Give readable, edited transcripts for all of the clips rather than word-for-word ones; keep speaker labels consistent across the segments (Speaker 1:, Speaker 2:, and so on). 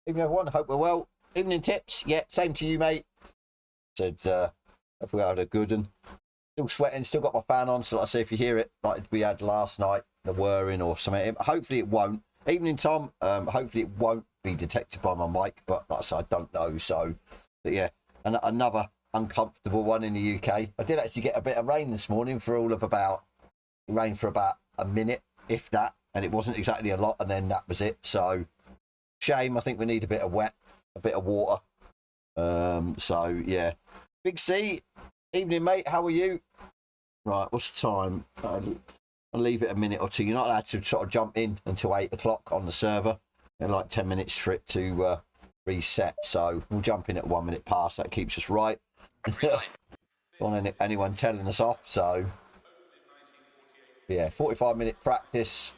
Speaker 1: Evening, everyone. Hope we're well. Evening tips. Yeah, same to you, mate. Said, if we had a good one. Still sweating, still got my fan on. So, like I say, if you hear it, like we had last night, the whirring or something, hopefully it won't. Evening, Tom. Hopefully it won't be detected by my mic, but like I said, I don't know. So, but yeah, and another uncomfortable one in the UK. I did actually get a bit of rain this morning for all of about, it rained for about a minute, if that, and it wasn't exactly a lot, and then that was it. So, shame. I think we need a bit of wet, a bit of water. So yeah. Big C, evening, mate. How are you? Right, what's the time? I'll leave it a minute or two. You're not allowed to sort of jump in until 8 o'clock on the server. And like 10 minutes for it to reset. So we'll jump in at 1 minute past. That keeps us right. Don't anyone telling us off. So yeah, 45-minute practice.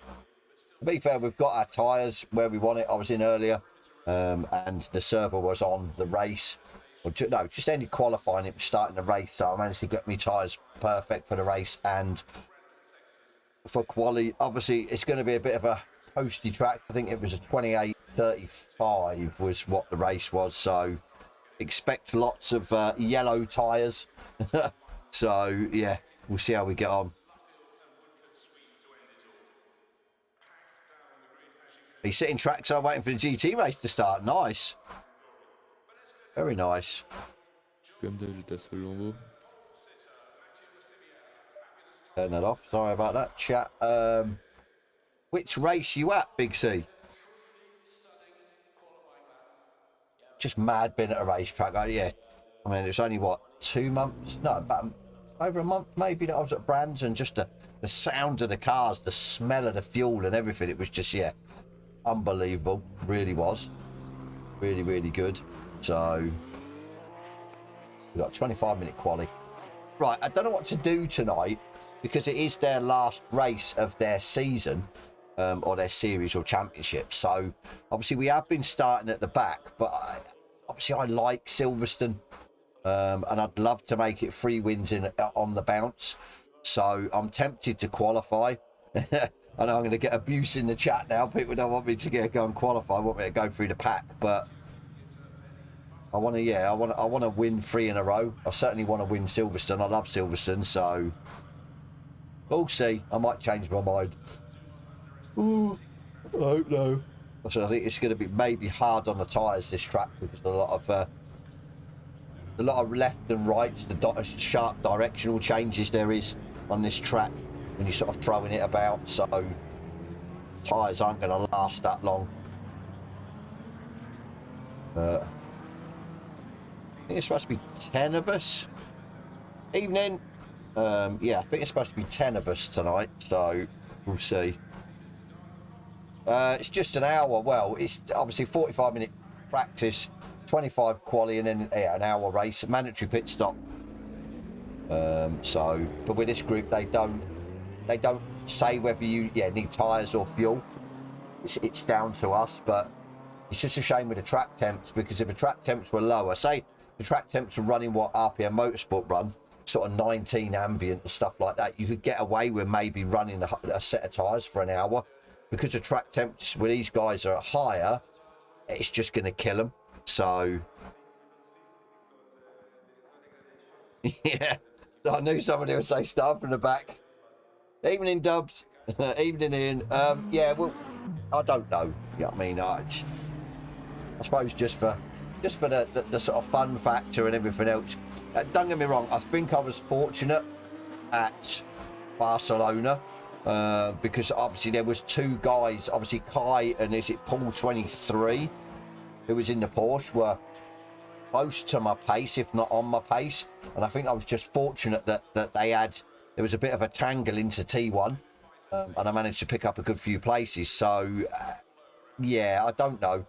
Speaker 1: To be fair, we've got our tyres where we want it. I was in earlier, and the server was on the race. Or no, just ended qualifying. It was starting the race, so I managed to get my tyres perfect for the race and for quali. Obviously, it's going to be a bit of a posty track. I think it was a 28.35 was what the race was. So expect lots of yellow tyres. So yeah, we'll see how we get on. He's sitting trackside waiting for the GT race to start. Nice. Very nice.
Speaker 2: Turn
Speaker 1: that off. Sorry about that, chat. Which race you at, Big C? Just mad being at a racetrack. Oh, yeah. I mean, it's only, what, 2 months? No, about over a month maybe that I was at Brands, and just the sound of the cars, the smell of the fuel and everything. It was just, yeah. Unbelievable, really was. Really, really good. So we've got 25-minute quali. Right, I don't know what to do tonight because it is their last race of their season, or their series or championship. So obviously we have been starting at the back, but obviously I like Silverstone, and I'd love to make it 3 wins on the bounce. So I'm tempted to qualify. I know I'm going to get abuse in the chat now. People don't want me to go and qualify. I want me to go through the pack, but I want to. Yeah, I want to win 3 in a row. I certainly want to win Silverstone. I love Silverstone, so we'll see. I might change my mind. Ooh, I don't know. So I think it's going to be maybe hard on the tyres this track because a lot of left and rights, the sharp directional changes there is on this track when you're sort of throwing it about, so tyres aren't going to last that long. I think it's supposed to be 10 of us. Evening. Yeah, I think it's supposed to be 10 of us tonight, so we'll see. It's just an hour. Well, it's obviously 45-minute practice, 25 quali, and then yeah, an hour race, mandatory pit stop. So, but with this group, they don't say whether you need tyres or fuel. It's down to us, but it's just a shame with the track temps, because if the track temps were lower, say the track temps were running what RPM Motorsport run, sort of 19 ambient and stuff like that, you could get away with maybe running a set of tyres for an hour. Because the track temps with these guys are higher, it's just going to kill them. So yeah, I knew somebody would say start from the back. Evening, Dubs. Evening, Ian. Yeah, well, I don't know. You know what I mean? I suppose just for the sort of fun factor and everything else. Don't get me wrong. I think I was fortunate at Barcelona because obviously there was 2 guys. Obviously Kai and is it Paul 23, who was in the Porsche, were close to my pace, if not on my pace. And I think I was just fortunate that there was a bit of a tangle into T1, and I managed to pick up a good few places. So, yeah, I don't know.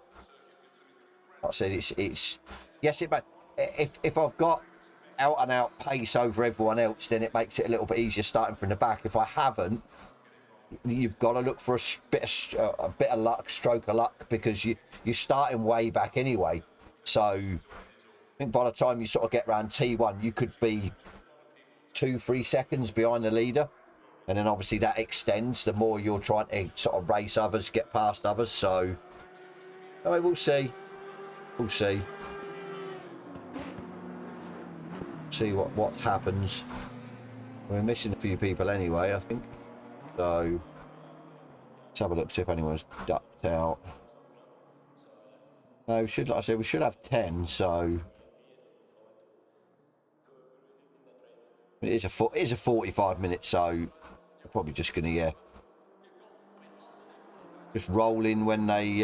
Speaker 1: Like I said, it's yes, if I've got out and out pace over everyone else, then it makes it a little bit easier starting from the back. If I haven't, you've got to look for a bit of luck, stroke of luck, because you're starting way back anyway. So I think by the time you sort of get around T1, you could be 2-3 seconds behind the leader, and then obviously that extends the more you're trying to sort of race others, get past others. So we'll see. we'll see. See what happens. We're missing a few people anyway, I think. So let's have a look, see if anyone's ducked out. No, we should, like I said, we should have 10. So it is a 45 minutes. So we're probably just gonna just roll in when they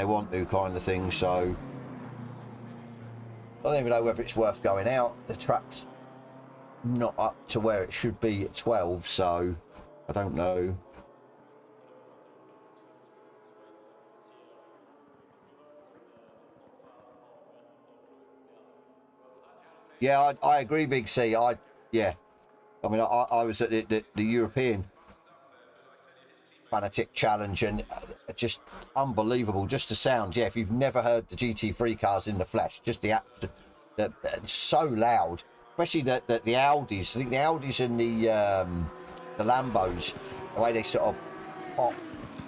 Speaker 1: want to, kind of thing. So I don't even know whether it's worth going out. The track's not up to where it should be at 12, so I don't know. Yeah, I agree, Big C. Yeah. I mean, I was at the European Fanatec Challenge, and just unbelievable, just the sound. Yeah, if you've never heard the GT3 cars in the flesh, just the so loud, especially the Audis. I think the Audis and the Lambos, the way they sort of pop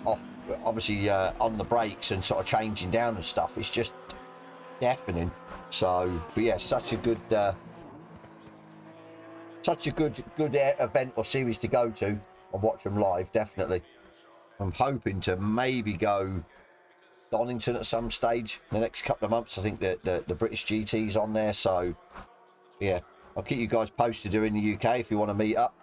Speaker 1: off, obviously on the brakes and sort of changing down and stuff, it's just deafening. So, but yeah, such a good event or series to go to and watch them live, definitely. I'm hoping to maybe go Donington at some stage in the next couple of months. I think that the British GT's on there, so yeah, I'll keep you guys posted here in the UK if you want to meet up.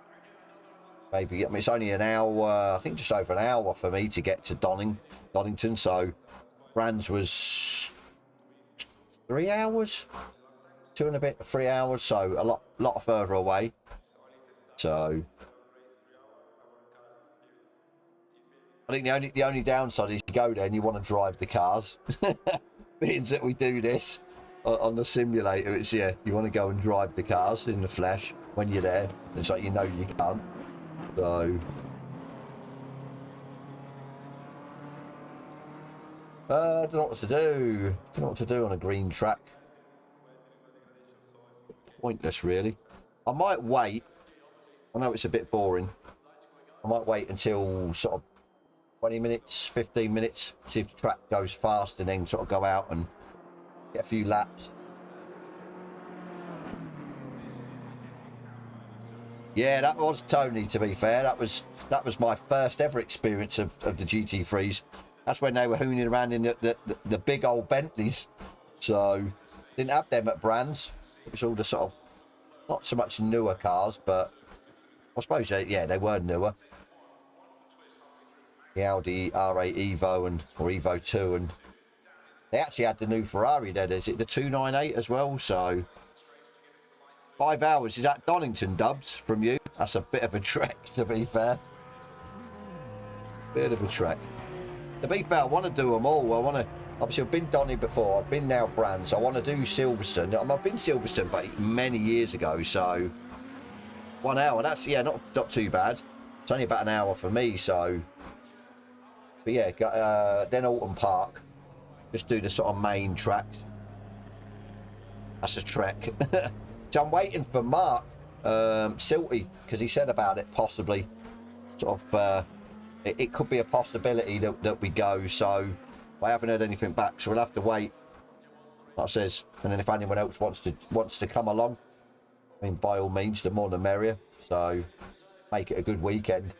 Speaker 1: Maybe, I mean, it's only an hour, I think just over an hour for me to get to Donington, so Brands was 3 hours, 2 and a bit, 3 hours, so a lot further away. So I think the only downside is you go there and you want to drive the cars. Means that we do this on the simulator. It's, yeah, you want to go and drive the cars in the flesh when you're there. It's like, you know, you can't. So I don't know what to do. Don't know what to do on a green track. Pointless, really. I might wait. I know it's a bit boring. I might wait until sort of 20 minutes, 15 minutes, see if the track goes fast, and then sort of go out and get a few laps. Yeah, that was Tony, to be fair. That was my first ever experience of the GT3s. That's when they were hooning around in the big old Bentleys. So didn't have them at Brands. It was all the sort of, not so much newer cars, but I suppose they were newer. The Audi R8 Evo or Evo 2, and they actually had the new Ferrari there. Is it the 298 as well? So 5 hours. Is that Donington, Dubs, from you? That's a bit of a trek, to be fair. Bit of a trek. To be fair, I want to do them all. I want to, obviously I've been Donny before, I've been now Brands, so I want to do Silverstone. I've been Silverstone but many years ago, so 1 hour, that's, yeah, not too bad. It's only about an hour for me, so. But yeah, then Alton Park, just do the sort of main tracks. That's a trek. So I'm waiting for Mark Silty, because he said about it, possibly sort of it could be a possibility that we go. So I haven't heard anything back, so we'll have to wait, like I says. And then if anyone else wants to come along, I mean, by all means, the more the merrier. So make it a good weekend.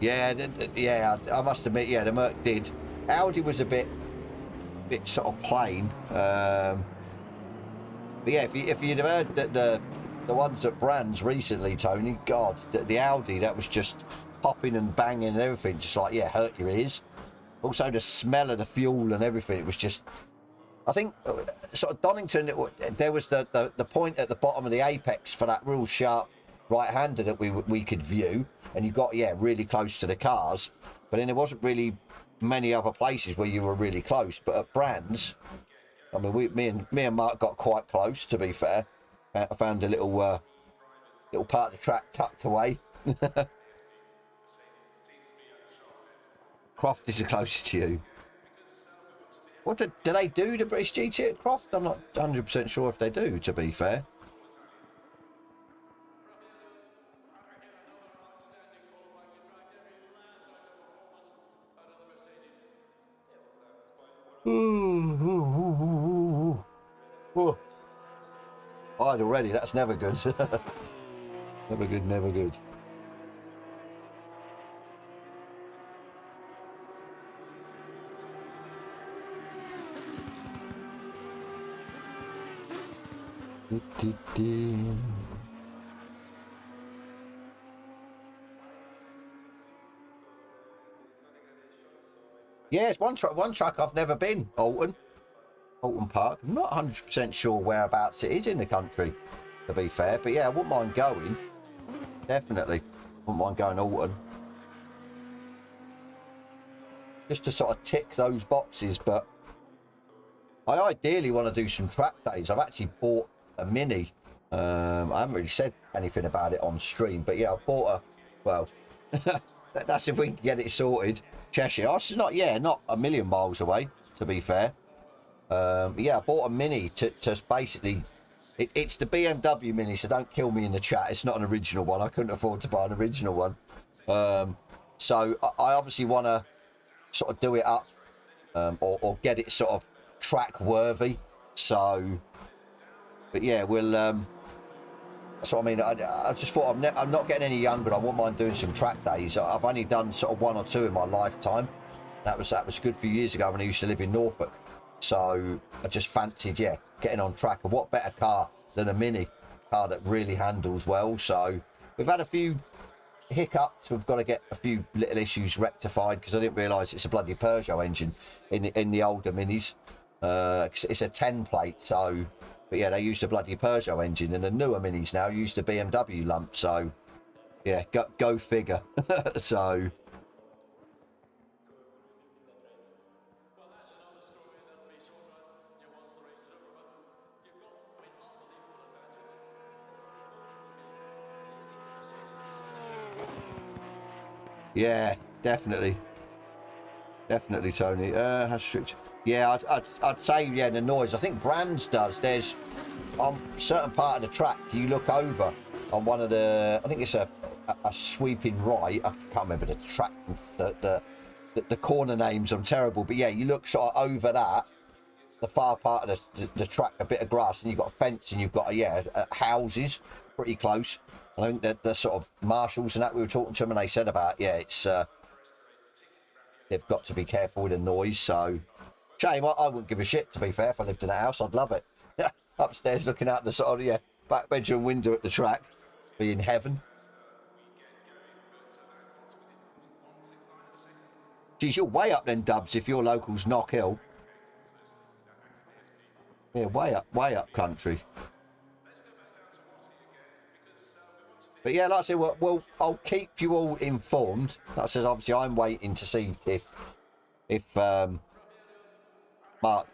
Speaker 1: Yeah, I must admit, yeah, the Merc did. Audi was a bit sort of plain. But yeah, if you'd have heard that the ones at Brands recently, Tony, God, the Audi, that was just popping and banging and everything, just like, yeah, hurt your ears. Also the smell of the fuel and everything, it was just, I think sort of Donington, there was the point at the bottom of the apex for that real sharp right-hander that we could view, and you got, yeah, really close to the cars, but then there wasn't really many other places where you were really close. But at Brands, I mean, me and Mark got quite close, to be fair. I found a little part of the track tucked away. Croft is the closest to you. What do they do, the British GT at Croft? I'm not 100% sure if they do, to be fair. Fired already, that's never good. Never good, never good. Yeah, it's one track I've never been, Alton Park. I'm not 100% sure whereabouts it is in the country, to be fair, but yeah, I wouldn't mind going. Definitely wouldn't mind going Alton. Just to sort of tick those boxes, but I ideally want to do some track days. I've actually bought a Mini. I haven't really said anything about it on stream, but yeah, I bought a, well, that's if we can get it sorted. Cheshire, it's not, yeah, not a million miles away, to be fair. Yeah, I bought a Mini to basically, it's the BMW Mini, so don't kill me in the chat. It's not an original one. I couldn't afford to buy an original one. So I obviously want to sort of do it up, or get it sort of track worthy. So, but yeah, we'll, that's what I mean. I just thought I'm not getting any younger. I wouldn't mind doing some track days. I've only done sort of 1 or 2 in my lifetime. That was a good few years ago when I used to live in Norfolk. So I just fancied, yeah, getting on track. And what better car than a Mini, car that really handles well. So we've had a few hiccups. We've got to get a few little issues rectified, because I didn't realise it's a bloody Peugeot engine in the older Minis. It's a 10 plate, so. But yeah, they used a bloody Peugeot engine, and the newer Minis now use the BMW lump. So yeah, go figure. So yeah, definitely, Tony. How strict? Yeah, I'd say, yeah, the noise. I think Brands does. There's on a certain part of the track, you look over on one of the, I think it's a sweeping right. I can't remember the track, the corner names. I'm terrible, but yeah, you look sort of over that, the far part of the track, a bit of grass, and you've got a fence, and you've got houses pretty close. And I think that the sort of marshals and that, we were talking to them, and they said about, yeah, it's they've got to be careful with the noise. So shame, I wouldn't give a shit, to be fair. If I lived in a house, I'd love it. Upstairs looking out the sort of, back bedroom window at the track, be in heaven. Geez, you're way up then, Dubs, if your local's Knock Hill. Yeah, way up country. But yeah, like I said, well, I'll keep you all informed. Like I said, obviously I'm waiting to see if Mark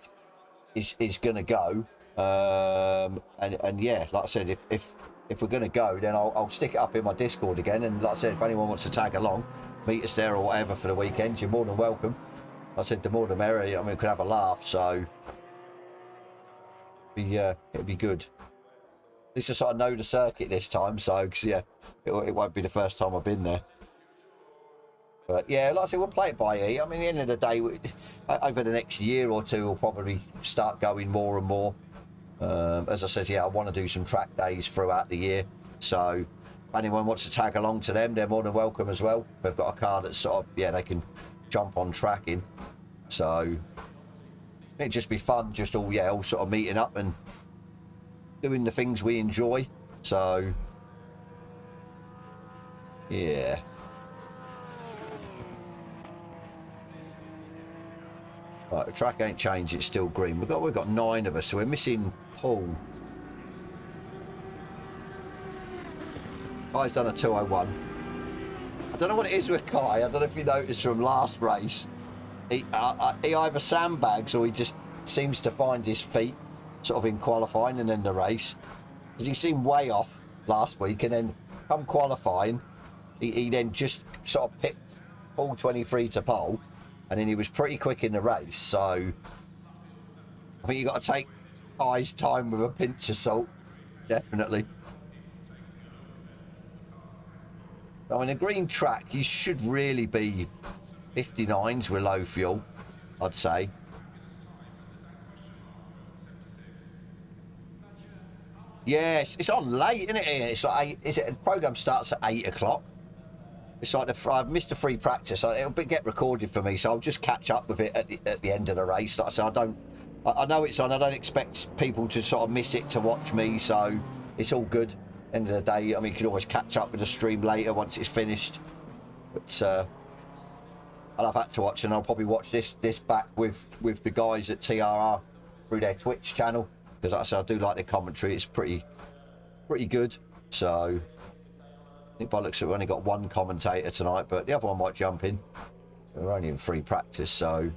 Speaker 1: is going to go. And yeah, like I said, if we're going to go, then I'll stick it up in my Discord again. And like I said, if anyone wants to tag along, meet us there or whatever for the weekend, you're more than welcome. Like I said, the more the merrier. I mean, we could have a laugh, so it'd be good. At least I sort of know the circuit this time, so cause, yeah, it won't be the first time I've been there. But yeah, like I said, we'll play it by ear. I mean, at the end of the day, over the next year or two, we'll probably start going more and more. As I said, yeah, I want to do some track days throughout the year. So if anyone wants to tag along to them, they're more than welcome as well. They've got a car that's sort of, yeah, they can jump on tracking. So it'd just be fun, just all sort of meeting up and doing the things we enjoy. So yeah. Right, the track ain't changed, it's still green. We've got 9 of us, so we're missing Paul. Kai's done a 201. I don't know what it is with Kai. I don't know if you noticed from last race. He either sandbags or he just seems to find his feet sort of in qualifying and then the race. Because he seemed way off last week, and then come qualifying, he then just sort of picked all 23 to pole, and then he was pretty quick in the race. So I think you got to take Kai's time with a pinch of salt, definitely. Now in a green track, you should really be 59s with low fuel, I'd say. Yeah, it's on late, isn't it? Ian? It's like the program starts at 8 o'clock. It's like I've missed a free practice, so it'll get recorded for me. So I'll just catch up with it at the end of the race. Like I say, I know it's on. I don't expect people to sort of miss it to watch me, so it's all good. End of the day, I mean, you can always catch up with the stream later once it's finished. But I'll have that to watch, and I'll probably watch this back with the guys at TRR through their Twitch channel, because like I said, I do like their commentary. It's pretty good. So I think by looks at, we've only got one commentator tonight, but the other one might jump in. We're only in free practice, so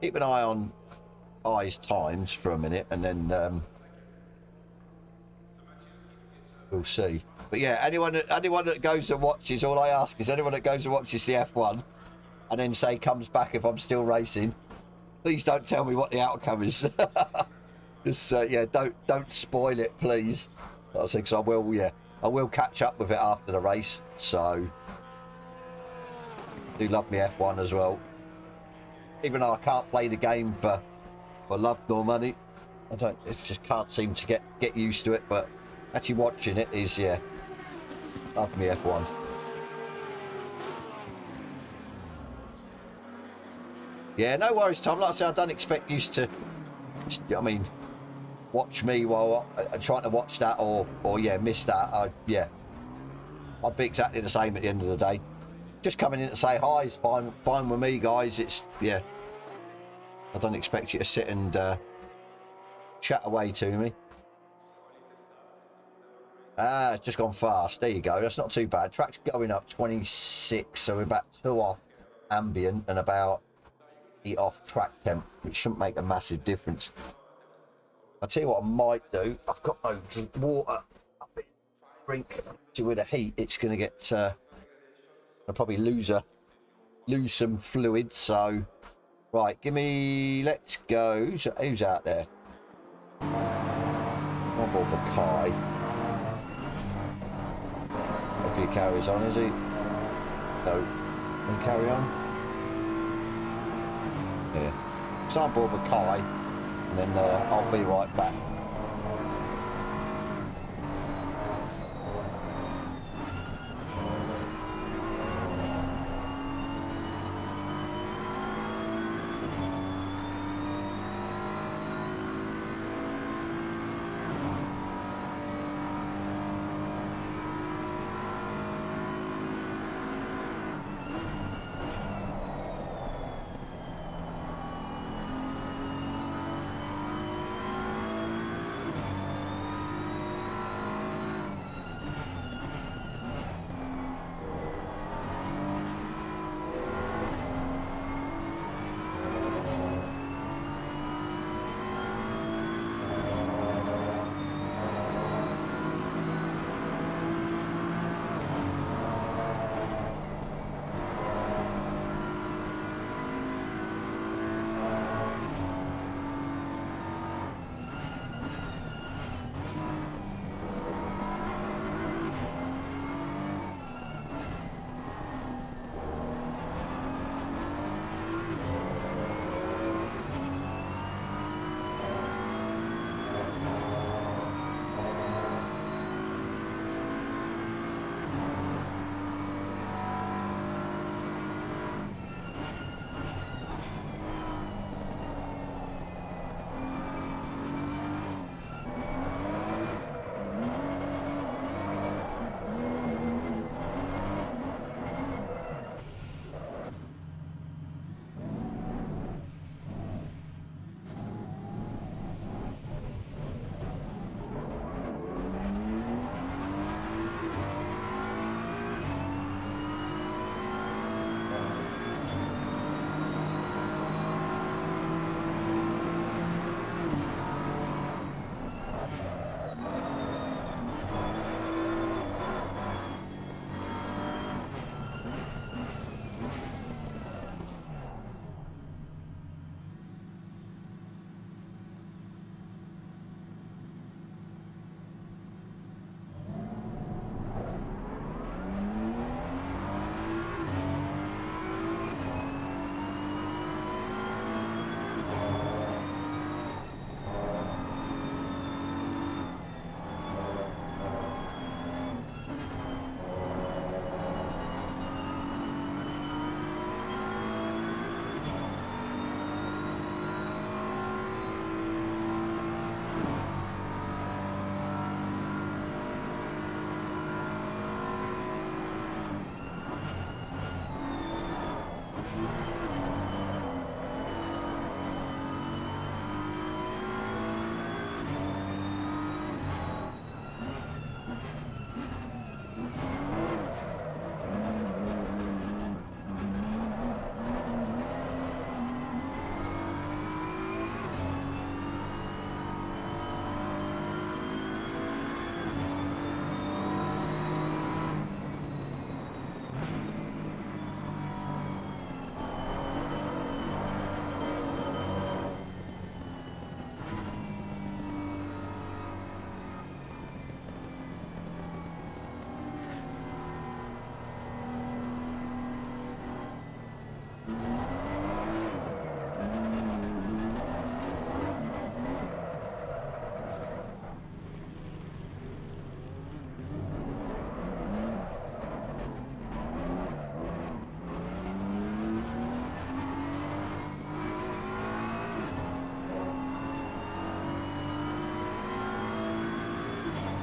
Speaker 1: keep an eye on I's times for a minute, and then we'll see. But yeah, anyone that goes and watches, all I ask is anyone that goes and watches the F1 and then say comes back if I'm still racing, please don't tell me what the outcome is. Just yeah, don't spoil it, please. I think I will. Yeah, I will catch up with it after the race. So do love me F1 as well. Even though I can't play the game for love nor money, it just can't seem to get used to it. But actually watching it is, yeah, love me F1. Yeah, no worries, Tom. Like I said, I don't expect you to, I mean, watch me while I'm trying to watch that or yeah, miss that. Yeah, I'd be exactly the same at the end of the day. Just coming in to say hi is fine with me, guys. It's, yeah, I don't expect you to sit and chat away to me. It's just gone fast. There you go. That's not too bad. Track's going up 26, so we're about 2 off ambient and about 8 off track temp, which shouldn't make a massive difference. I'll tell you what I might do. I've got no water. Drink. With the heat, it's going to get. I'll probably lose some fluid. So, right, give me. Let's go. Who's out there? Snowball Mic. Hopefully he carries on, is he? No. Can he carry on? Yeah. Snowball Mic, and then I'll be right back.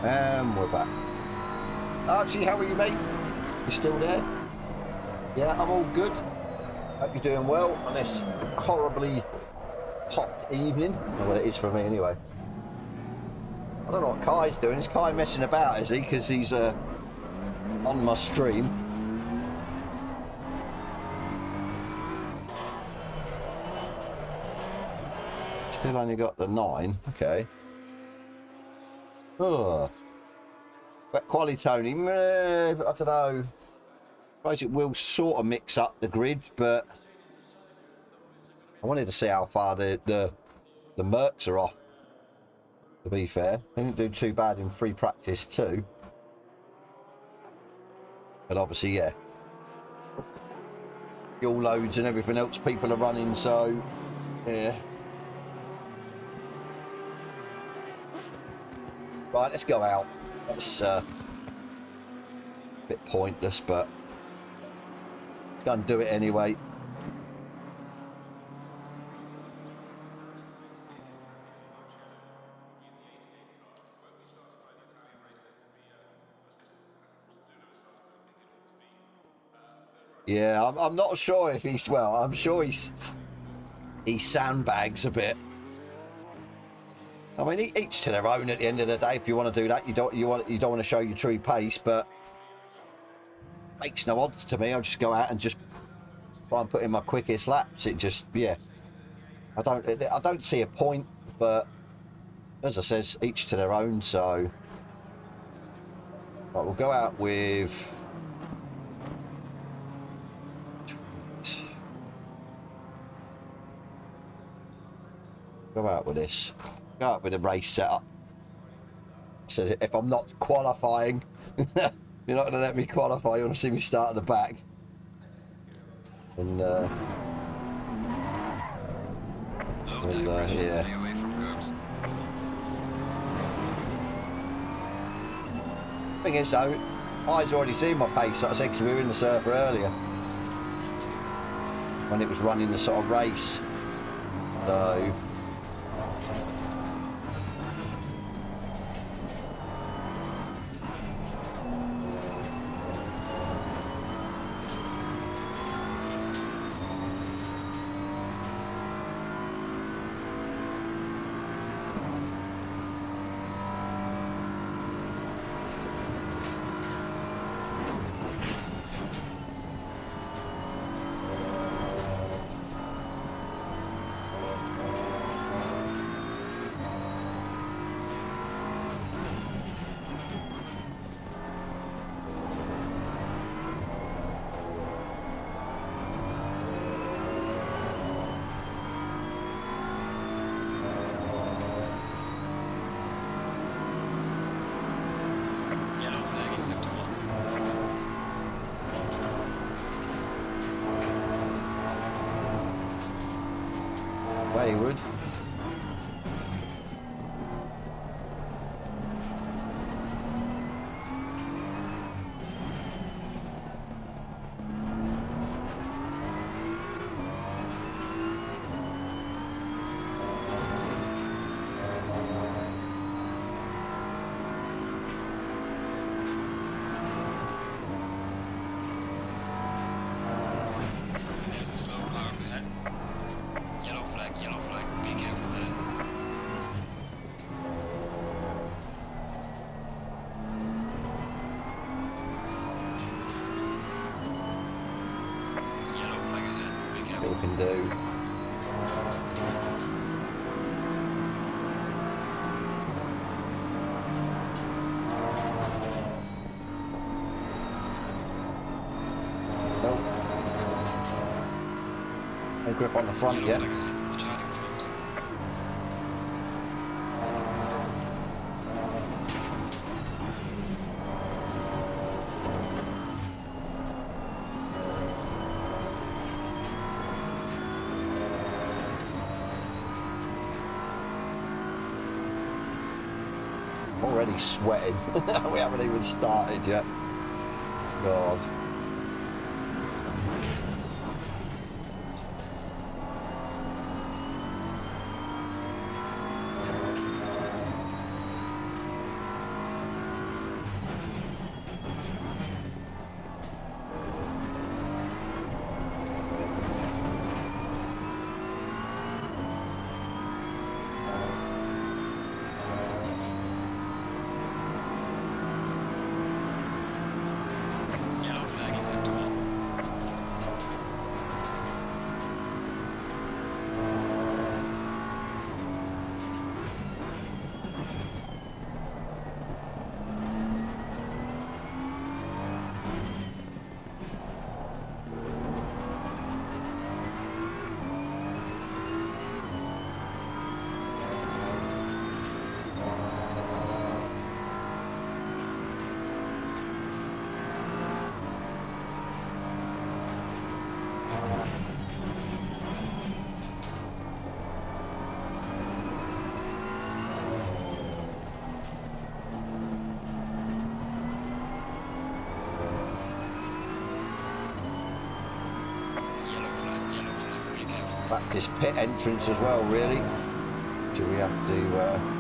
Speaker 1: And we're back. Archie, how are you, mate? You still there? Yeah, I'm all good. Hope you're doing well on this horribly hot evening. Well, it is for me anyway. I don't know what Kai's doing. Is Kai messing about, is he? Because he's on my stream. Still only got the 9. Okay. Oh. But quality Tony, I don't know. I suppose it will sort of mix up the grid, but I wanted to see how far the Mercs are off. To be fair, they didn't do too bad in free practice too. But obviously, yeah, fuel loads and everything else people are running, so yeah. Right, let's go out. That's a bit pointless, but go and do it anyway. Yeah, I'm not sure if he's, well, I'm sure he sandbags a bit. I mean, each to their own at the end of the day. If you want to do that, you don't want to show your true pace, but makes no odds to me. I'll just go out and just try and put in my quickest laps. It just, yeah, I don't see a point, but as I says, each to their own. So right, we'll go out with this. Go out with a race setup. So if I'm not qualifying, you're not going to let me qualify. You want to see me start at the back. And
Speaker 2: yeah. Stay away from curbs.
Speaker 1: Thing is though, I've already seen my pace, like I said, because we were in the server earlier when it was running the sort of race. So Wayward. Can do. No grip on the front yet. Already sweating. We haven't even started yet. God. practice pit entrance as well, really. Do we have to...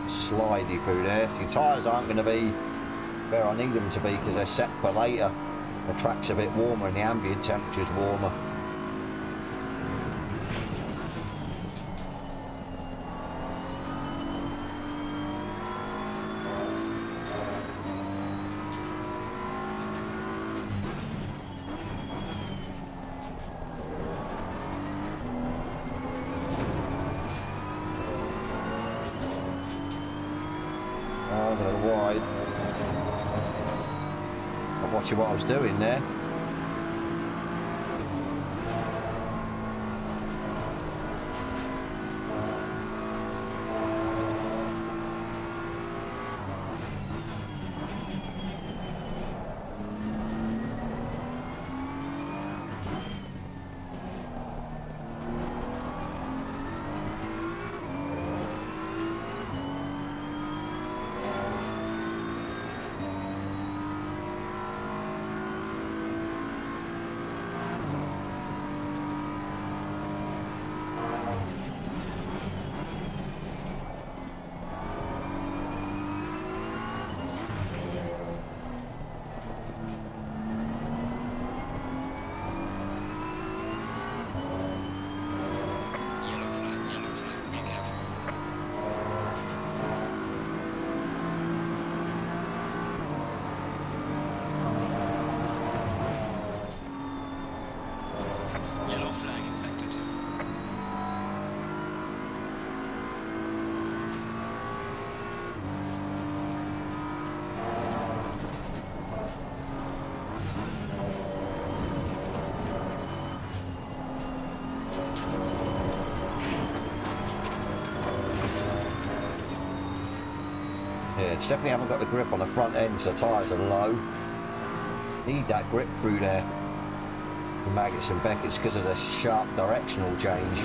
Speaker 1: slidey through there. Your tyres aren't going to be where I need them to be because they're set for later. The track's a bit warmer and the ambient temperature's warmer. Wide. I'm watching what I was doing there. It's definitely haven't got the grip on the front end, so the tyres are low. Need that grip through there. The Maggots and Beckett's because of the sharp directional change.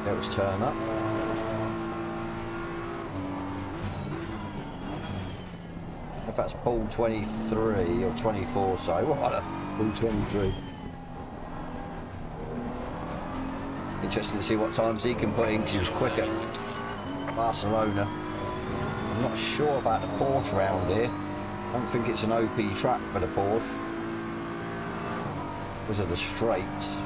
Speaker 1: Let's turn up. If that's pool 23 or 24, so what a pool 23. Interesting to see what times he can put in because he was quick at Barcelona. I'm not sure about the Porsche round here. I don't think it's an OP track for the Porsche because of the straights.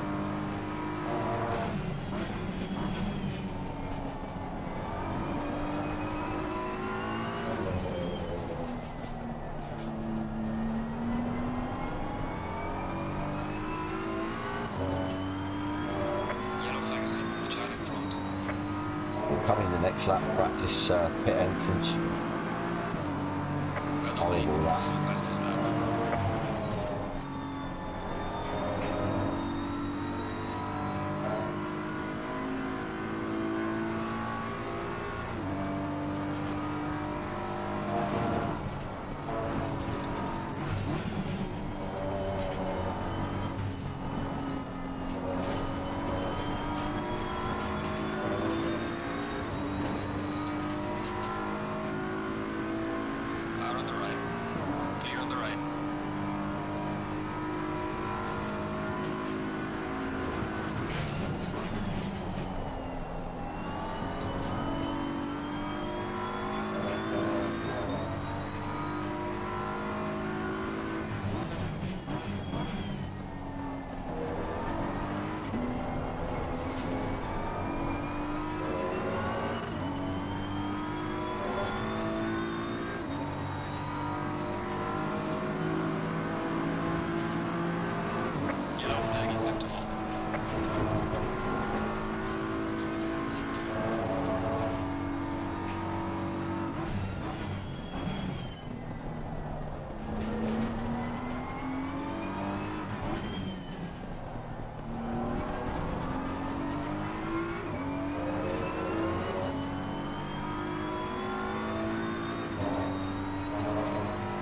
Speaker 1: Coming the next lap, practice pit entrance. Horrible lap.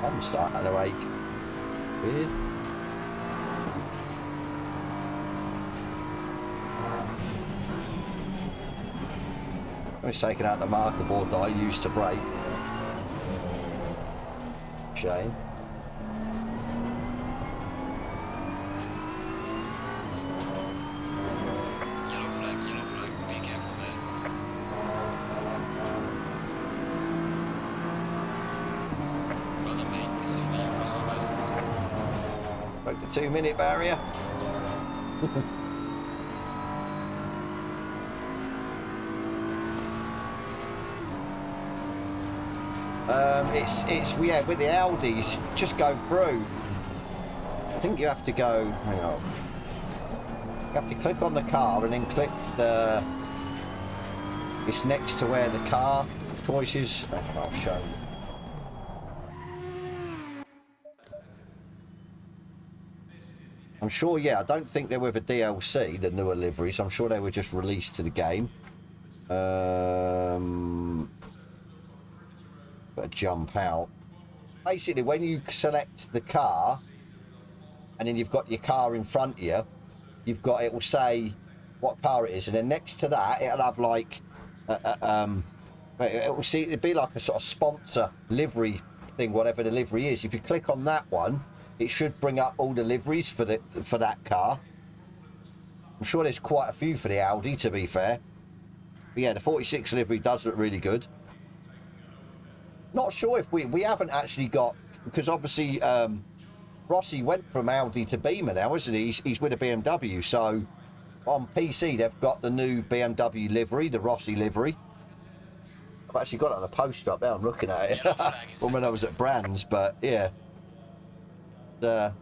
Speaker 1: I'm starting to ache. Weird. I'm just taking out the marker board that I used to brake. Shame.
Speaker 2: Yellow flag, be careful there. Well done, mate. This is me, crossovers.
Speaker 1: Broke the 2-minute barrier. It's yeah, with the Audis, just go through. I think you have to go, hang on. You have to click on the car and then click the, it's next to where the car choice is. I'll show you. I'm sure, yeah, I don't think they were the DLC, the newer liveries. I'm sure they were just released to the game. Better jump out. Basically, when you select the car and then you've got your car in front of you, you've got, it will say what car it is, and then next to that it'll have like it will see, it'd be like a sort of sponsor livery thing, whatever the livery is. If you click on that one, it should bring up all the liveries for that car. I'm sure there's quite a few for the Audi, to be fair. But yeah, the 46 livery does look really good. Not sure if we haven't actually got, because obviously Rossi went from Audi to Beamer now, isn't he? He's with a BMW, so on PC they've got the new BMW livery, the Rossi livery. I've actually got it on a poster up there, I'm looking at it. Well, when I was at Brands, but yeah. I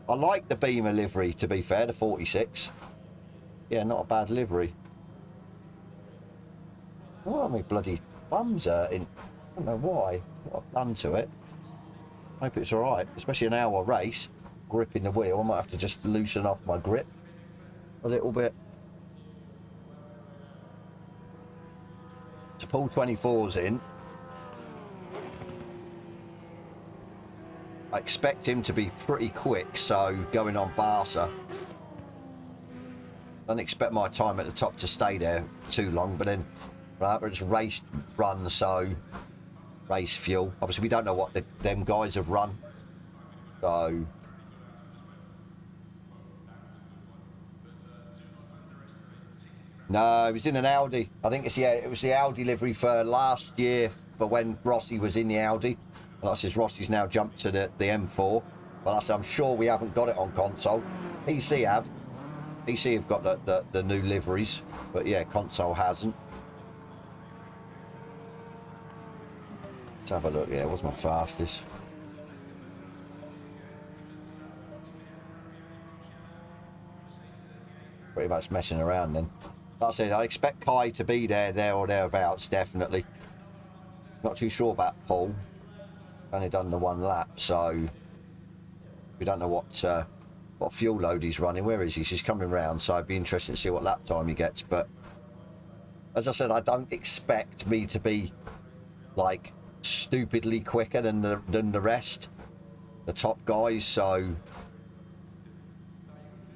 Speaker 1: like the Beamer livery, to be fair, the 46. Yeah, not a bad livery. Oh, my bloody bum's hurting. I don't know why. What I've done to it. Hope it's alright. Especially an hour race. Gripping the wheel. I might have to just loosen off my grip a little bit. To pull 24s in, I expect him to be pretty quick, so going on Barca. Don't expect my time at the top to stay there too long, but then right, it's race run, so race fuel. Obviously, we don't know what them guys have run, so no, it was in an Audi. I think it's, yeah, it was the Audi livery for last year for when Rossi was in the Audi. And like I said, Rossi's now jumped to the M4. But like I said, I'm sure we haven't got it on console. PC have. PC have got the new liveries, but yeah, console hasn't. Let's have a look. Yeah, it was my fastest. Pretty much messing around then. Like I said, I expect Kai to be there or thereabouts, definitely. Not too sure about Paul. Only done the one lap, so we don't know what fuel load he's running. Where is he? He's coming round, so I'd be interested to see what lap time he gets. But as I said, I don't expect me to be like stupidly quicker than the rest, the top guys. So,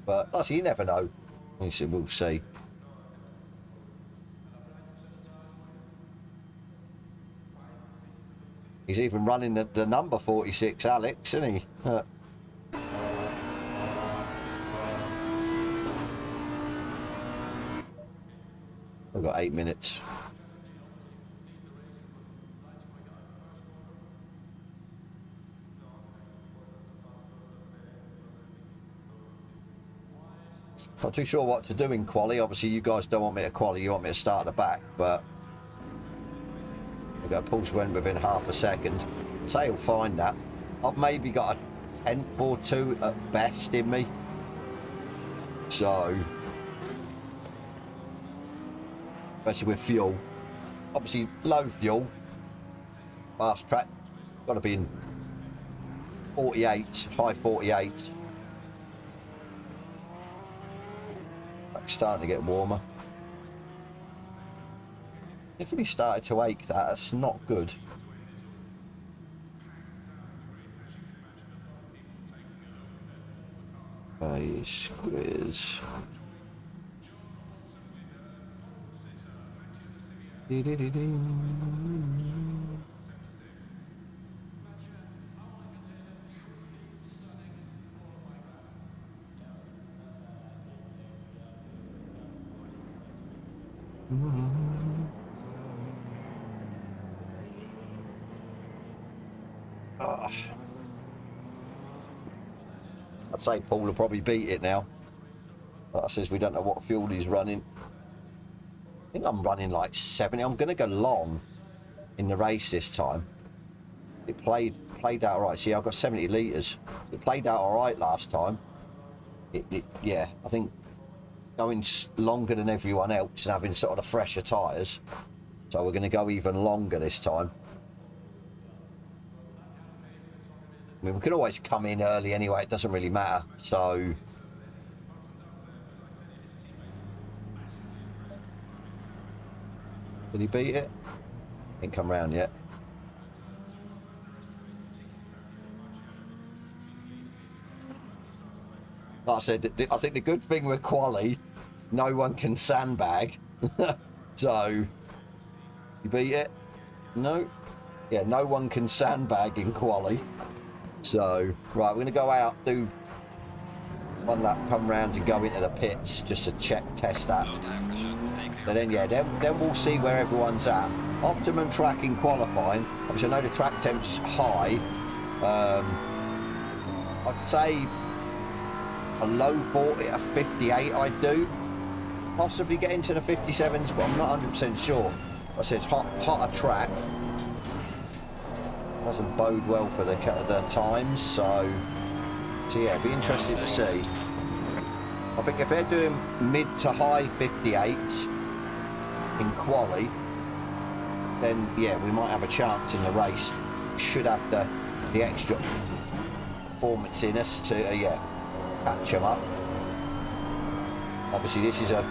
Speaker 1: but like I said, you never know. We'll see. He's even running the number 46, Alex, isn't he? We've got 8 minutes. Not too sure what to do in quali. Obviously, you guys don't want me to quali. You want me to start at the back, but we've got Paul's went within half a second. Say he'll find that. I've maybe got a 10th or 2 at best in me. So, especially with fuel. Obviously, low fuel. Fast track. Got to be in 48, high 48. Starting to get warmer. Definitely started to ache. That's not good. Squiz. I'd say Paul will probably beat it now. Like I says, we don't know what fuel he's running. I think I'm running like 70. I'm going to go long in the race this time. It played out all right. See, I've got 70 litres. It played out all right last time. Yeah, I think going longer than everyone else and having sort of the fresher tyres. So we're going to go even longer this time. I mean, we could always come in early anyway. It doesn't really matter. So... Did he beat it? Ain't come round yet. Like I said, I think the good thing with quali, no one can sandbag. So, you beat it? No? Yeah, no one can sandbag in quali. So, right, we're going to go out, do one lap, come round and go into the pits just to test that. But then, yeah, then we'll see where everyone's at. Optimum track in qualifying. Obviously, I know the track temp's high. I'd say a low 40 at 58 I'd do. Possibly get into the 57s, but I'm not 100% sure. Like I said it's hotter track. Doesn't bode well for the times, so yeah, it'd be interesting to see. I think if they're doing mid to high 58s in quali, then yeah, we might have a chance in the race. Should have the extra performance in us to yeah, catch them up. Obviously this is a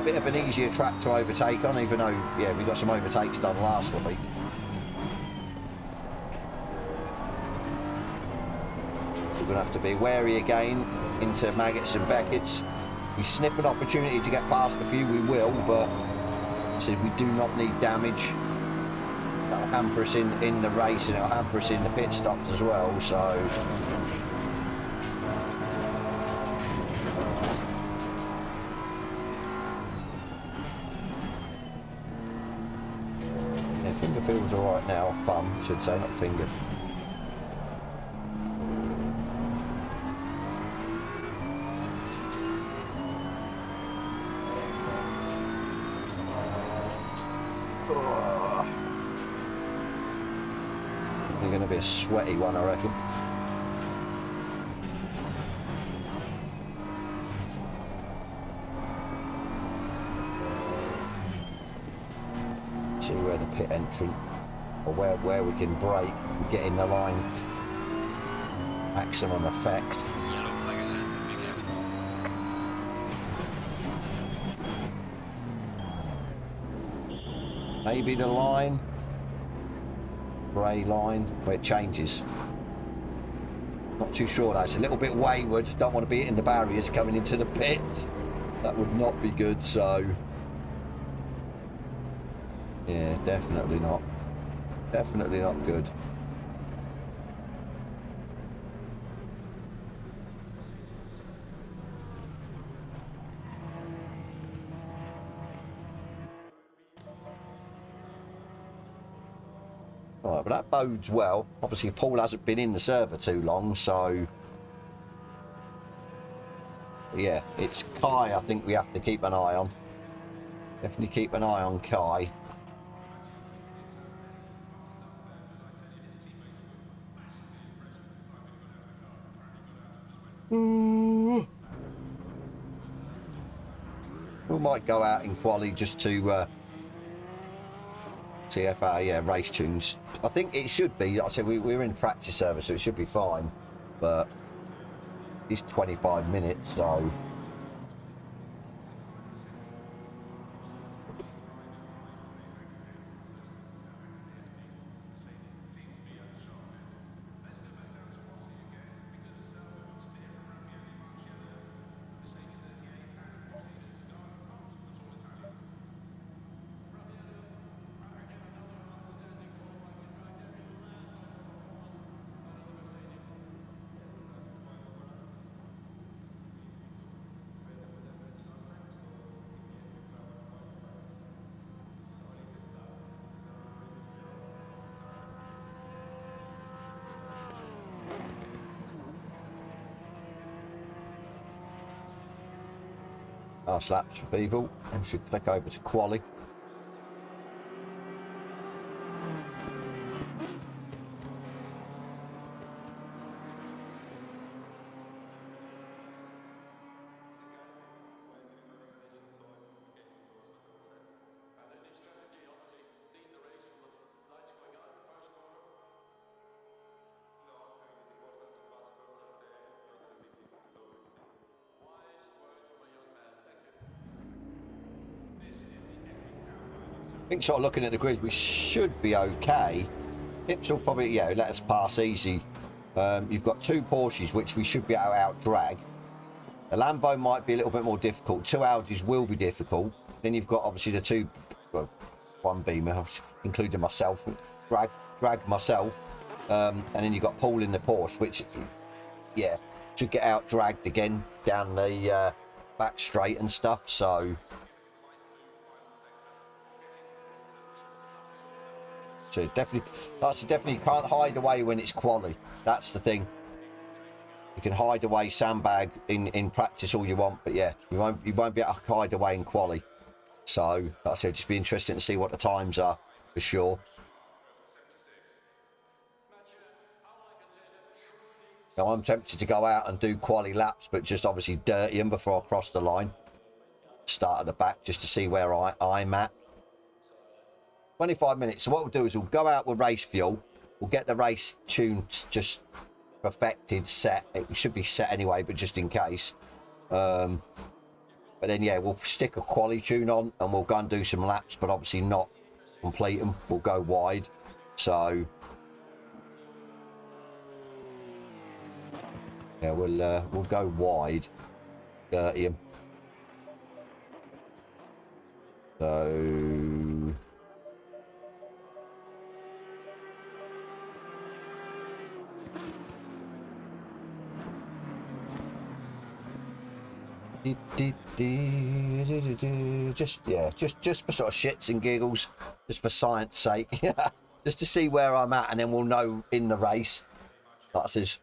Speaker 1: bit of an easier track to overtake on, even though yeah, we got some overtakes done last week. We're going to have to be wary again into Maggots and Beckett's. We sniff an opportunity to get past a few, we will, but so we do not need damage. That'll hamper us in the race and it'll hamper us in the pit stops as well, so... Yeah, finger feels alright now, thumb, should say, not finger. Going to be a sweaty one, I reckon. See where the pit entry, or where we can brake and get in the line. Maximum effect.
Speaker 2: Yellow flag ahead, be careful.
Speaker 1: Maybe the line. Grey line where it changes. Not too sure though, it's a little bit wayward. Don't want to be hitting the barriers coming into the pits. That would not be good, so yeah, definitely not. Definitely not good. Right, but that bodes well. Obviously, Paul hasn't been in the server too long, so... yeah, it's Kai I think we have to keep an eye on. Definitely keep an eye on Kai. We might go out in quali just to... TFR, yeah, race tunes. I think it should be. Like I said we're in practice service, so it should be fine. But it's 25 minutes, so Last laps for people, and should click over to quali. I think sort of looking at the grid, we should be okay. Tips will probably, yeah, let us pass easy. You've got two Porsches, which we should be able to out-drag. The Lambo might be a little bit more difficult. Two Audis will be difficult. Then you've got obviously the two, well, one Beamer, including myself, drag myself. And then you've got Paul in the Porsche, which, yeah, should get out-dragged again down the back straight and stuff, so... So definitely can't hide away when it's quali. That's the thing. You can hide away, sandbag in practice all you want, but yeah, you won't be able to hide away in quali. So like I said, just be interesting to see what the times are for sure. Now I'm tempted to go out and do quali laps, but just obviously dirty them before I cross the line. Start at the back just to see where I'm at. 25 minutes. So what we'll do is we'll go out with race fuel. We'll get the race tuned, just perfected, set. It should be set anyway, but just in case. But then, yeah, we'll stick a quali tune on and we'll go and do some laps, but obviously not complete them. We'll go wide. So, yeah, we'll go wide. 30 them. So... just for sort of shits and giggles, just for science sake, just to see where I'm at, and then we'll know in the race, like I says,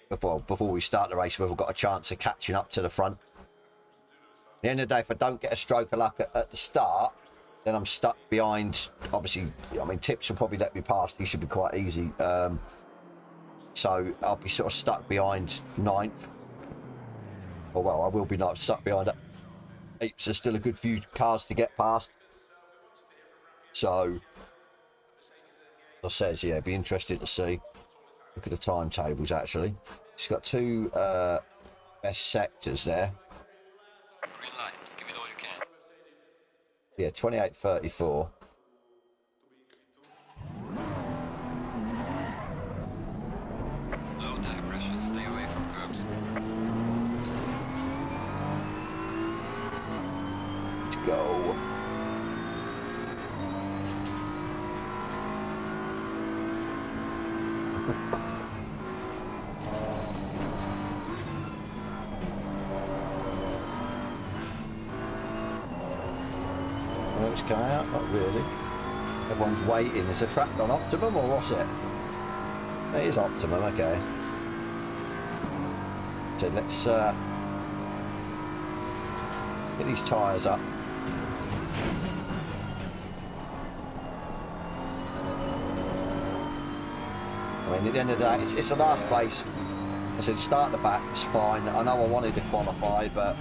Speaker 1: before we start the race, whether we've got a chance of catching up to the front. At the end of the day, if I don't get a stroke of luck at the start, then I'm stuck behind. Obviously, I mean, Tips will probably let me past. He should be quite easy. So I'll be sort of stuck behind 9th. Oh, well, I will be not stuck behind it. There's still a good few cars to get past. So, as I says, yeah, it'd be interesting to see. Look at the timetables, actually. It's got two best sectors there.
Speaker 2: Green light, give it all you can.
Speaker 1: Yeah, 28.34.
Speaker 2: Low tire pressure, stay away from curbs.
Speaker 1: Go. Well, it's coming out, not really. Everyone's waiting. Is the track on optimum or what's it? It is optimum, okay. So let's get these tyres up. I mean, at the end of the day, it's the last race. I said start the back, it's fine. I know I wanted to qualify, but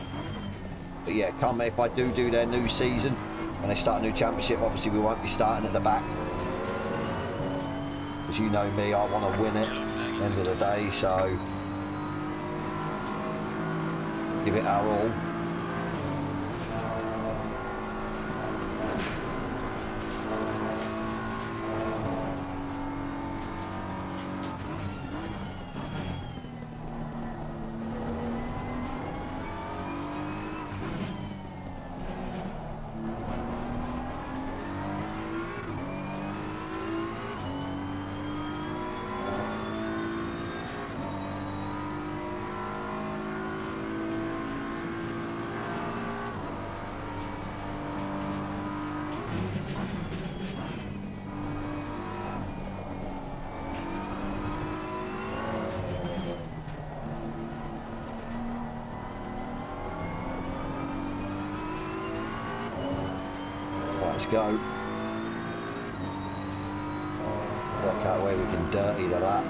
Speaker 1: yeah, come if I do their new season and they start a new championship, obviously we won't be starting at the back. Because you know me, I want to win it at the end of the day, so give it our all. go. Work out where we can dirty the lap.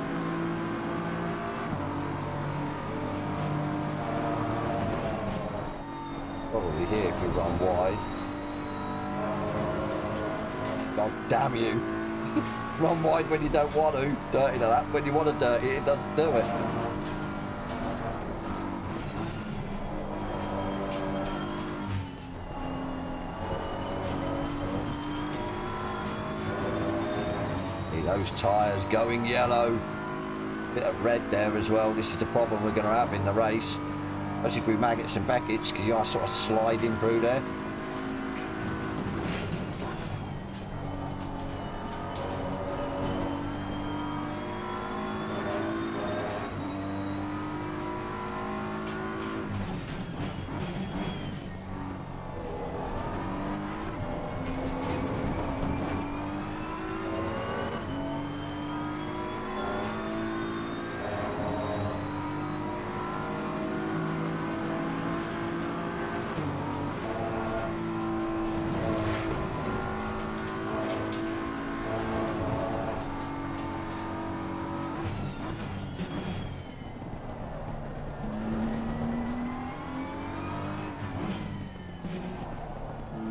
Speaker 1: Probably here if we run wide. God damn you. Run wide when you don't want to. Dirty the lap. When you want to dirty it, it doesn't do it. Those tyres going yellow. Bit of red there as well. This is the problem we're going to have in the race, especially through Maggots and Beckett's, because you are sort of sliding through there.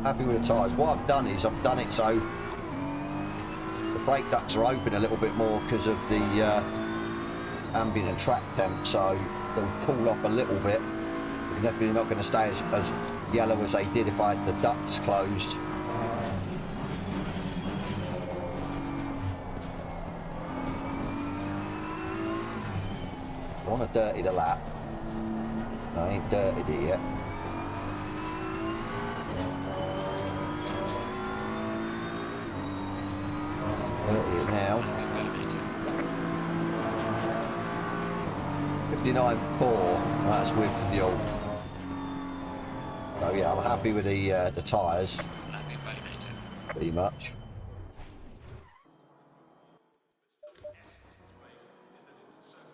Speaker 1: Happy with the tyres. What I've done is I've done it so the brake ducts are open a little bit more because of the ambient and track temp, so they'll cool off a little bit. They're definitely not going to stay as yellow as they did if I had the ducts closed. I want to dirty the lap. I ain't dirtied it yet. It now. 59.4. That's with fuel. So yeah, I'm happy with the tyres. Pretty much.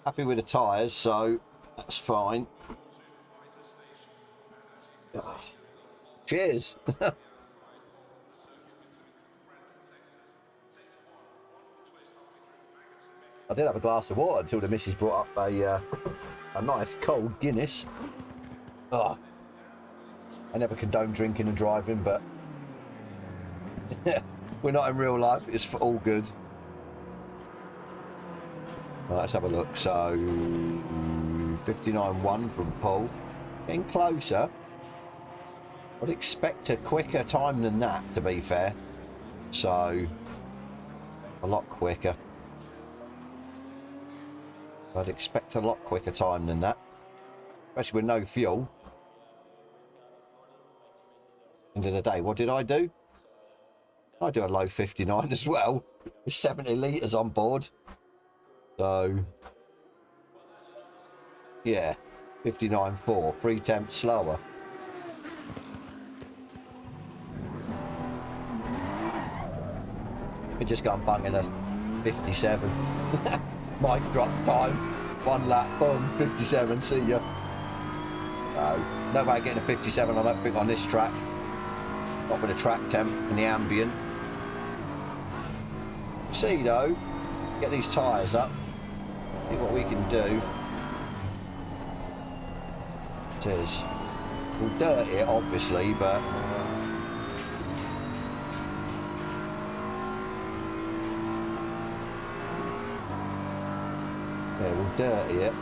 Speaker 1: Happy with the tyres, so that's fine. Cheers. I did have a glass of water until the missus brought up a nice cold Guinness. Oh, I never condone drinking and driving, but we're not in real life. It's for all good. Right, let's have a look. So 59.1 from Paul. Getting closer. I'd expect a quicker time than that, to be fair. So a lot quicker. I'd expect a lot quicker time than that, especially with no fuel. End of the day, what did I do? I do a low 59 as well, with 70 litres on board. So, yeah, 59.4, 3 temps slower. We just got bunging a 57. Mic drop time, 1 lap, boom, 57, see ya. No way getting a 57, I don't think, on this track. Not with the track temp and the ambient. See though, get these tyres up, see what we can do. It is. We'll dirty it obviously, but yeah, we'll dirty it.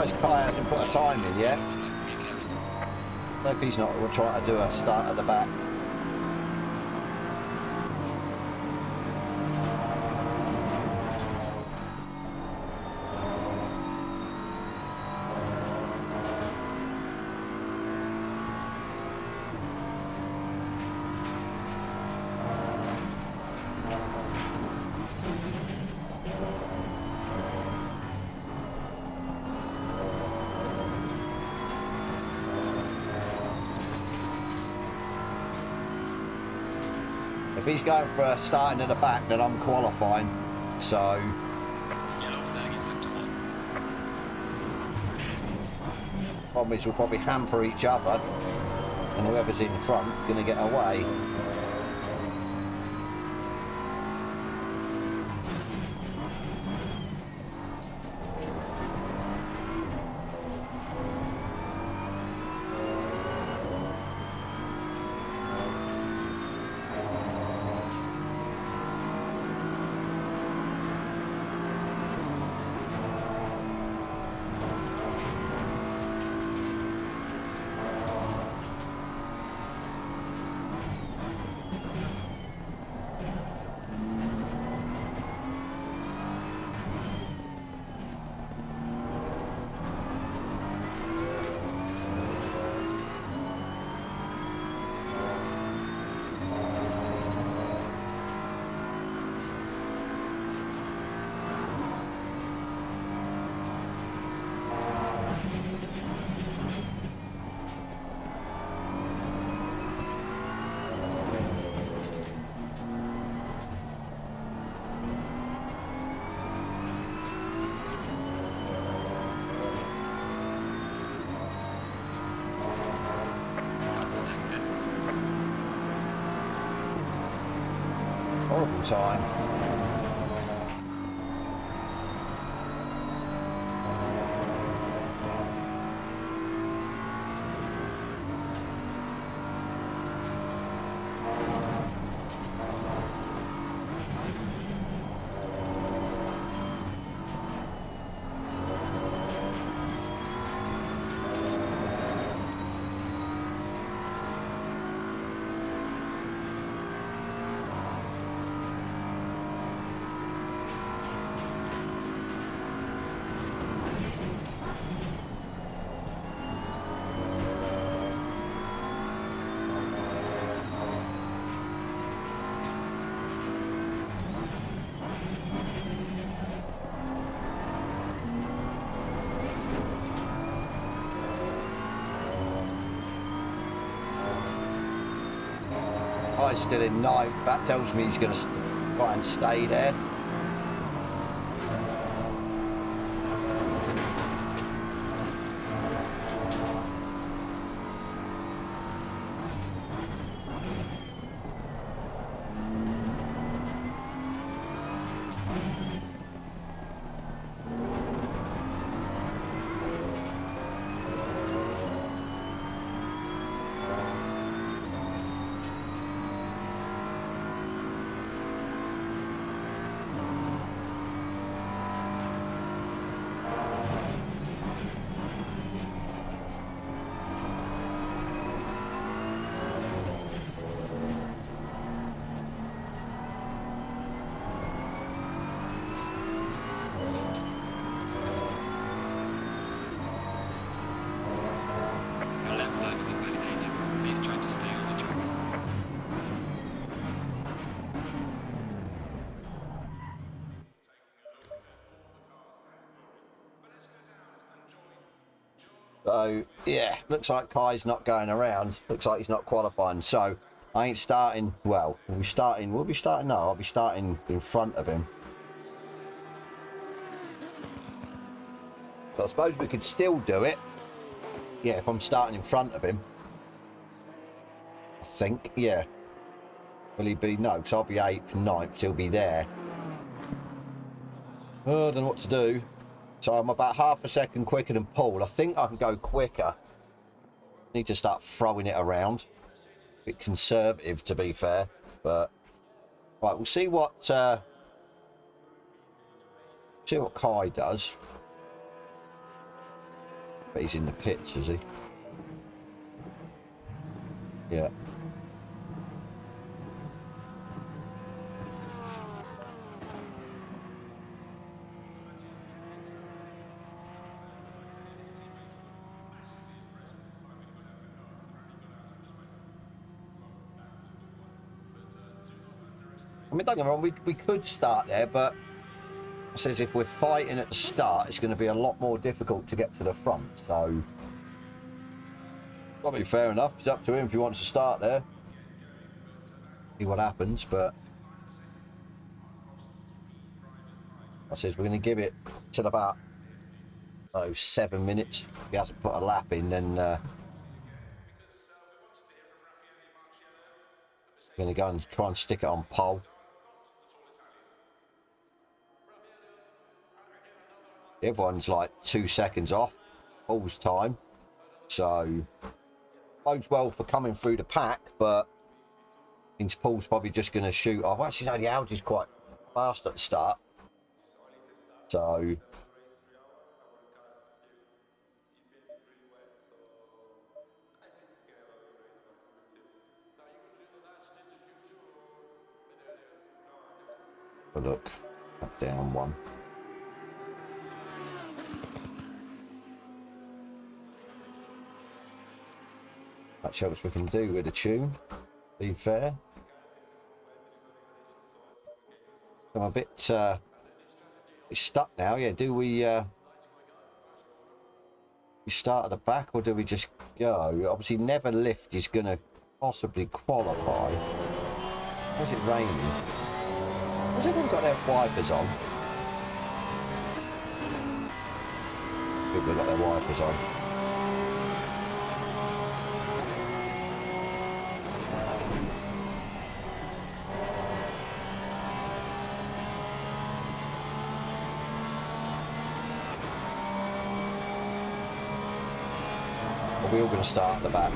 Speaker 1: surprised Kai hasn't put a time in yet.
Speaker 2: Be careful.
Speaker 1: Hope he's not trying to do a start at the back. If he's going for a starting at the back, then I'm qualifying. So
Speaker 2: Yellow flag is sector 1.
Speaker 1: problem is we'll probably hamper each other, and whoever's in front is going to get away. Horrible time. Guy's still in ninth. That tells me he's going to try and stay there.
Speaker 2: Your lap time is invalidated. Please try to stay on the track.
Speaker 1: So yeah, looks like Kai's not going around. Looks like he's not qualifying. So I ain't starting. Well, we'll be starting. No, I'll be starting in front of him. So I suppose we could still do it. Yeah, if I'm starting in front of him. I think, yeah. Will he be? No, because I'll be 8th, 9th. He'll be there. Oh, I don't know what to do. So I'm about half a second quicker than Paul. I think I can go quicker. Need to start throwing it around. A bit conservative, to be fair. But right, we'll see what Kai does. But he's in the pits, is he? Yeah. I mean, don't get me wrong, we could start there, but it says if we're fighting at the start, it's going to be a lot more difficult to get to the front. So, probably fair enough. It's up to him if he wants to start there. See what happens, but I says we're going to give it till about 7 minutes. If he hasn't put a lap in, then we're going to go and try and stick it on pole. Everyone's like 2 seconds off Paul's time, so bodes well for coming through the pack, but means Paul's probably just going to shoot off. Actually, no, the Audi's quite fast at the start, so look, down one. Much else we can do with a tune, be fair. I'm a bit stuck now. Yeah, do we start at the back or do we just go? Obviously, never lift is going to possibly qualify. Is it raining? Has everyone got their wipers on? People have got their wipers on. We're all going to start at the back.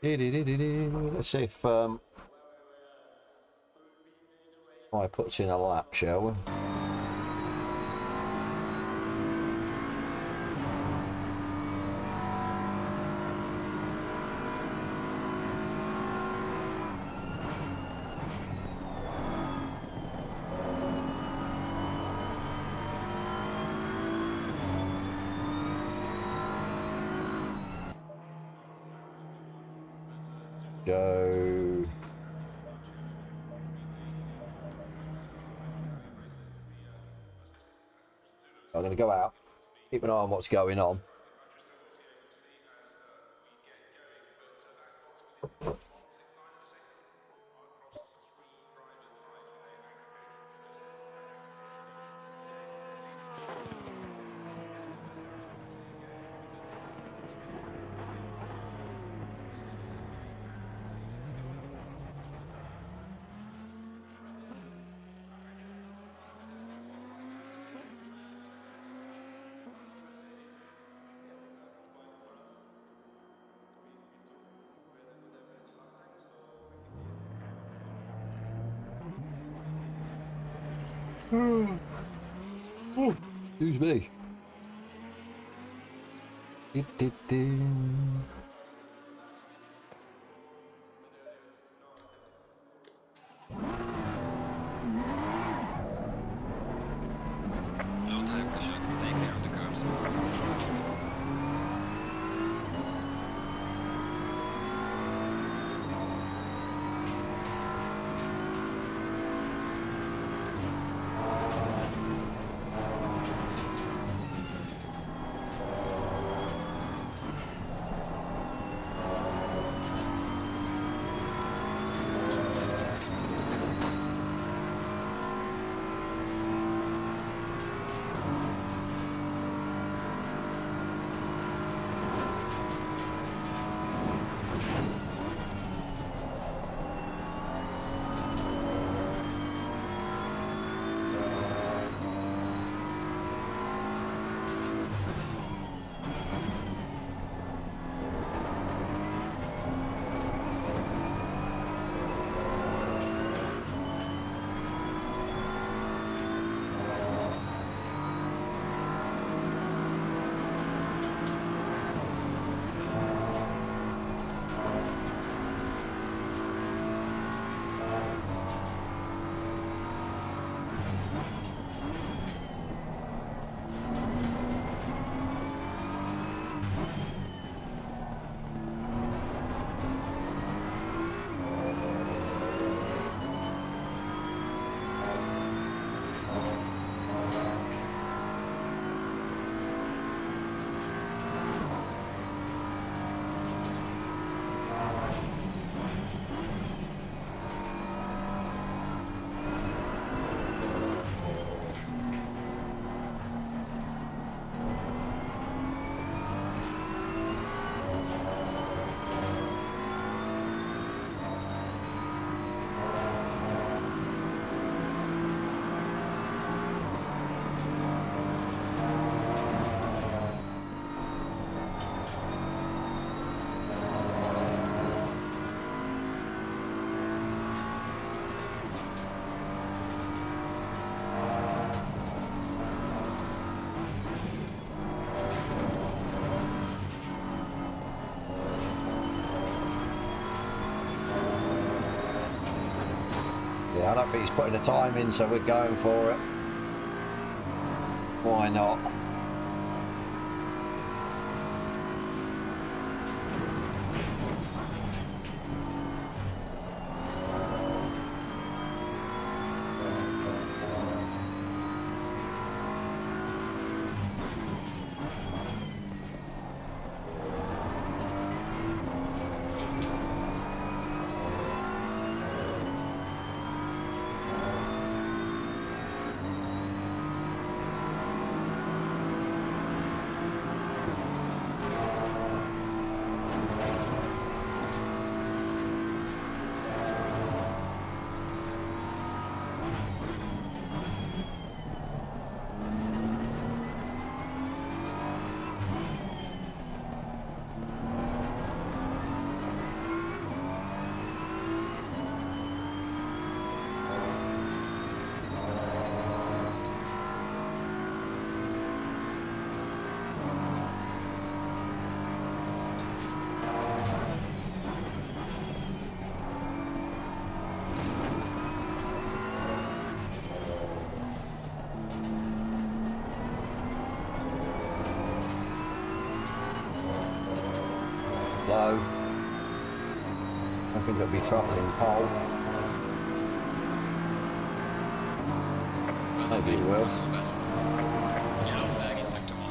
Speaker 1: Let's see if I puts in a lap, shall we? Go. I'm going to go out, keep an eye on what's going on. Oh, excuse me.
Speaker 2: Low tire pressure, stay clear of the curbs.
Speaker 1: Yeah, I don't think he's putting the time in, so we're going for it. Why not? Low. I think it'll be trouble in pole. Maybe it will.
Speaker 2: Yellow flag in sector 1.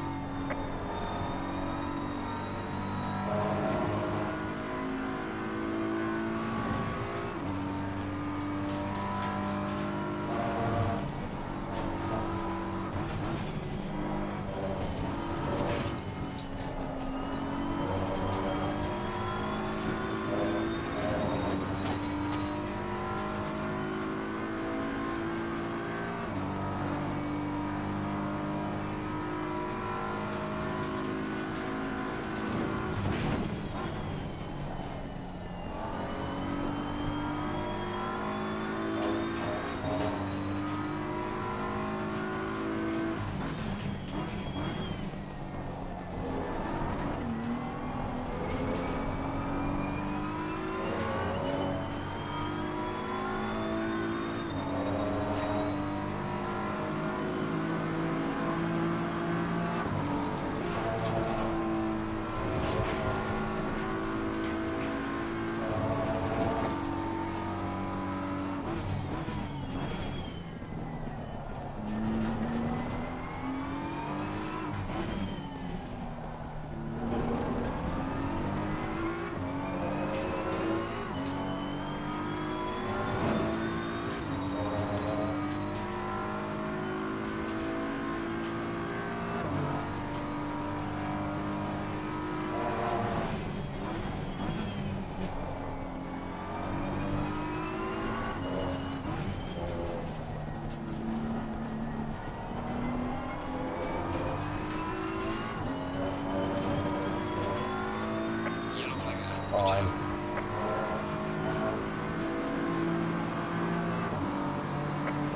Speaker 1: Fine.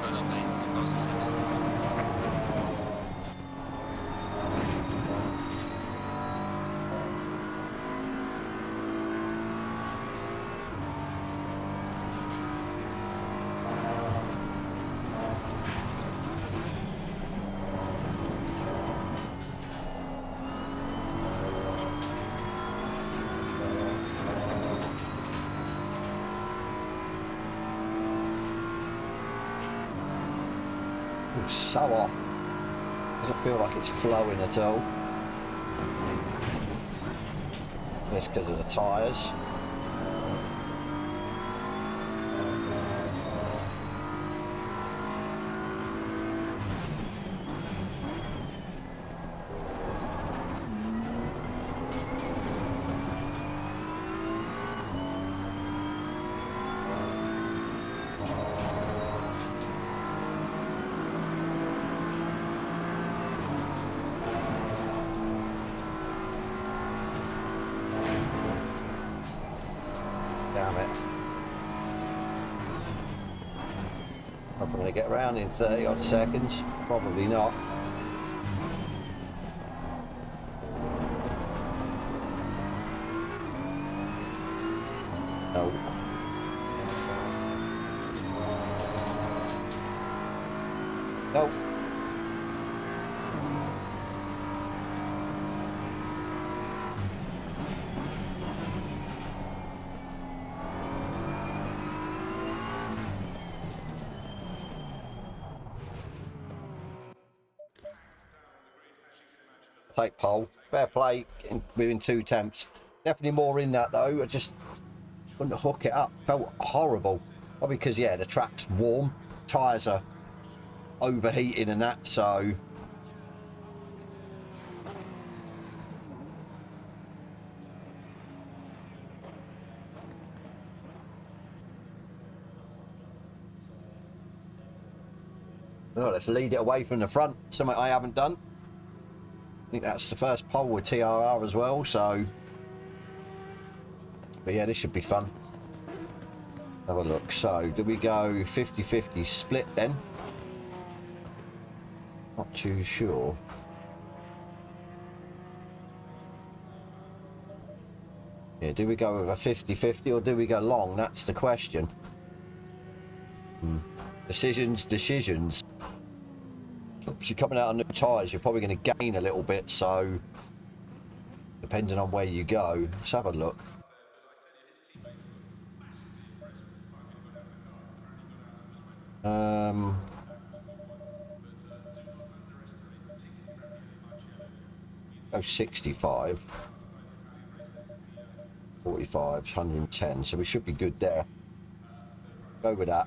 Speaker 2: Well done, mate. The fastest lap so far.
Speaker 1: So off. Doesn't feel like it's flowing at all. Just because of the tyres. Damn it. If I'm going to get around in 30 odd seconds, probably not. No. Take pole. Fair play. Within 2 attempts. Definitely more in that though. I just couldn't hook it up. Felt horrible. Probably because, yeah, the track's warm. Tyres are overheating and that, so... Oh, let's lead it away from the front. Something I haven't done. I think that's the first pole with TRR as well, so... But yeah, this should be fun. Have a look. So, do we go 50-50 split then? Not too sure. Yeah, do we go with a 50-50 or do we go long? That's the question. Decisions. If you're coming out on new tyres, you're probably going to gain a little bit, so depending on where you go. Let's have a look. Go 65. 45, 110, so we should be good there. Go with that.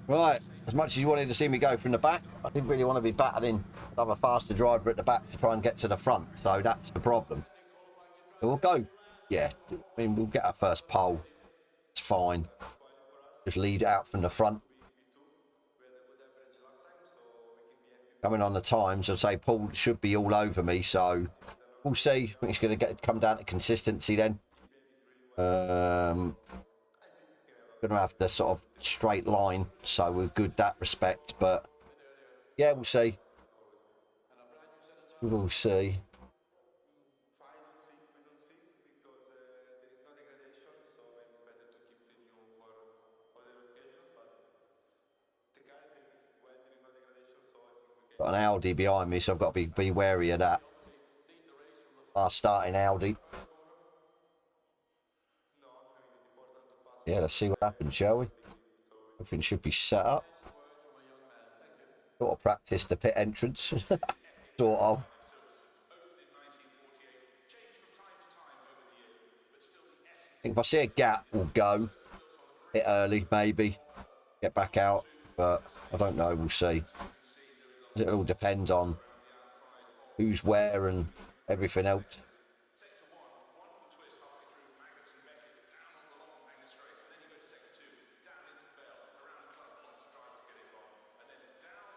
Speaker 1: Right, as much as you wanted to see me go from the back, I didn't really want to be battling another faster driver at the back to try and get to the front, so that's the problem. So we'll go, yeah, I mean, we'll get our first pole, it's fine. Just lead out from the front. Coming on the times, I'd say Paul should be all over me, so we'll see. I think it's going to come down to consistency then. Going to have the sort of straight line, so we're good that respect, but yeah, we'll see. We'll see. Got an Audi behind me, so I've got to be wary of that. Our starting Audi. Yeah, let's see what happens, shall we? Everything should be set up. Sort of practice the pit entrance. Sort of. I think if I see a gap, we'll go. Hit early, maybe. Get back out. But I don't know, we'll see. It all depends on who's where and everything else.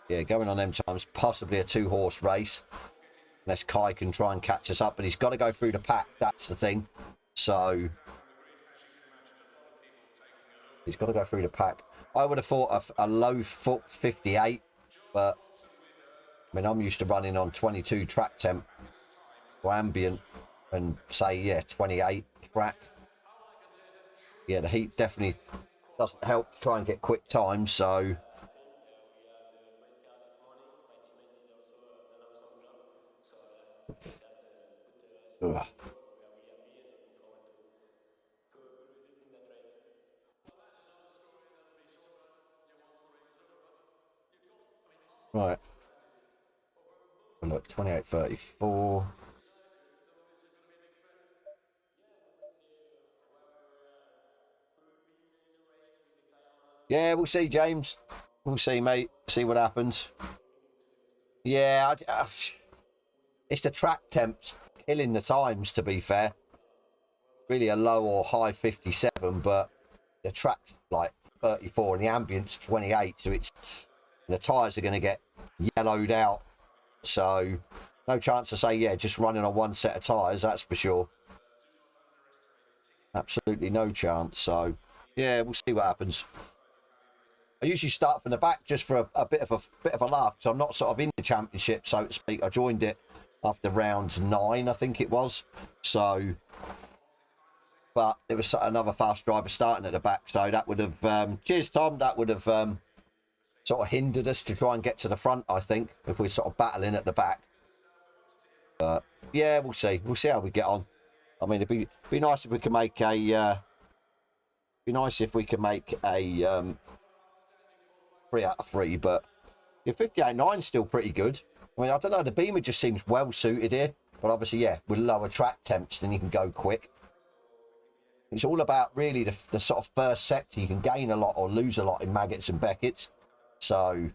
Speaker 1: Yeah, going on them times, possibly a 2-horse race. Unless Kai can try and catch us up, but he's got to go through the pack, that's the thing. So, he's got to go through the pack. I would have thought a low foot 58, but, I mean, I'm used to running on 22 track temp or ambient and say, yeah, 28 track. Yeah, the heat definitely doesn't help to try and get quick time, so... Ugh. Right. Look, 28.34. Yeah, we'll see, James. We'll see, mate. See what happens. Yeah, it's the track temps killing the times, to be fair. Really a low or high 57, but the track's like 34 and the ambient's 28, so it's the tyres are going to get yellowed out. So no chance to say, yeah, just running on one set of tyres, that's for sure. Absolutely no chance. So yeah, we'll see what happens. I usually start from the back just for a bit of a laugh, so I'm not sort of in the championship, so to speak. I joined it after round 9, I think it was. So, but there was another fast driver starting at the back, so that would have cheers, Tom. That would have sort of hindered us to try and get to the front, I think, if we're sort of battling at the back. But yeah, we'll see. We'll see how we get on. I mean, it'd be nice if we could make a 3 out of 3, but your 58.9 is still pretty good. I mean, I don't know, the Beamer just seems well suited here, but obviously, yeah, with lower track temps, then you can go quick. It's all about really the sort of first sector. You can gain a lot or lose a lot in Maggots and Becketts. So,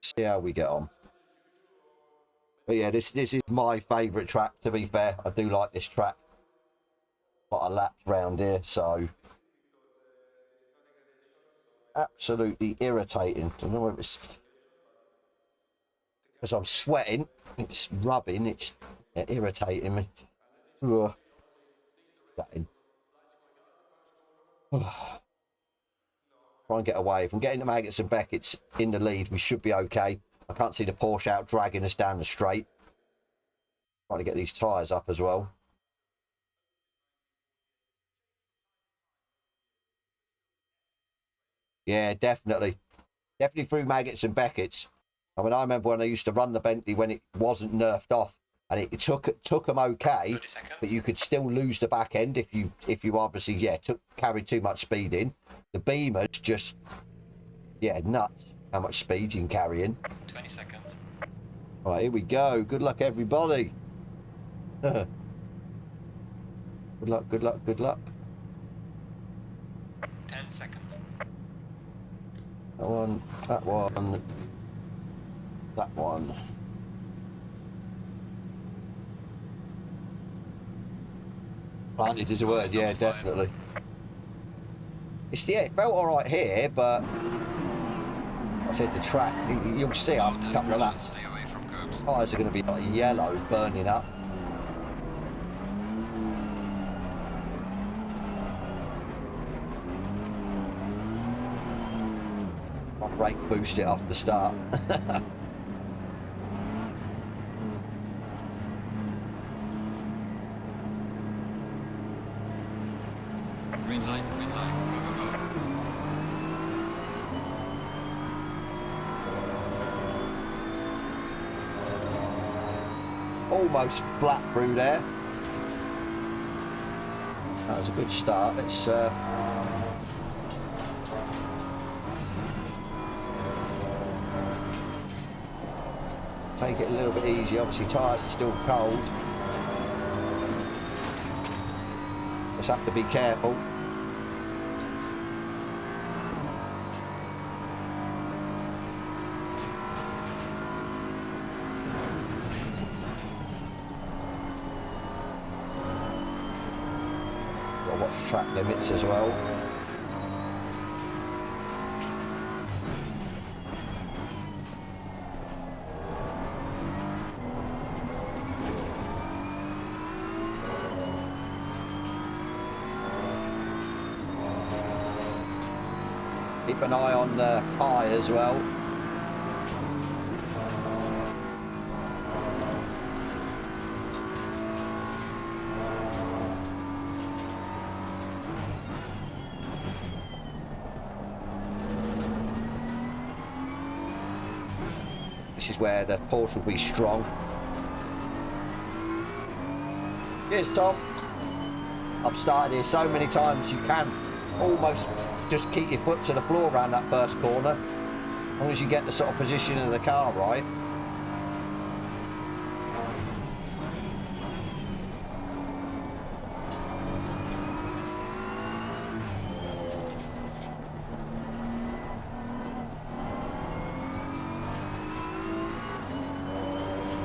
Speaker 1: see how we get on. But yeah, this is my favourite track, to be fair. I do like this track. A lot of laps round here, so absolutely irritating. I don't know if it's because I'm sweating, it's rubbing, it's irritating me. Ugh. Try and get away. If I'm getting the Maggots and Becketts in the lead, we should be okay. I can't see the Porsche out dragging us down the straight. Trying to get these tyres up as well. Yeah, definitely. Definitely through Maggots and Becketts. I mean, I remember when I used to run the Bentley when it wasn't nerfed off, and it took them okay, but you could still lose the back end if you obviously carried too much speed in. The Beamer's just nuts how much speed you can carry in.
Speaker 2: 20 seconds.
Speaker 1: All right, here we go. Good luck, everybody. Good luck, good luck, good luck.
Speaker 2: 10 seconds.
Speaker 1: That one, that one, that one. Planted is a word, yeah, definitely. It felt all right here, but I said the track, you'll see after a couple of laps.
Speaker 2: Stay away from curbs.
Speaker 1: Tyres are going to be like yellow, burning up. My brake boosted it off the start.
Speaker 2: Green light, go, go, go.
Speaker 1: Almost flat through there. That was a good start. Let's take it a little bit easy. Obviously tyres are still cold. Just have to be careful. Gotta watch track limits as well. Keep an eye on the tyre as well. This is where the Porsche will be strong. Cheers, Tom. I've started here so many times you can almost just keep your foot to the floor around that first corner, as long as you get the sort of position of the car right.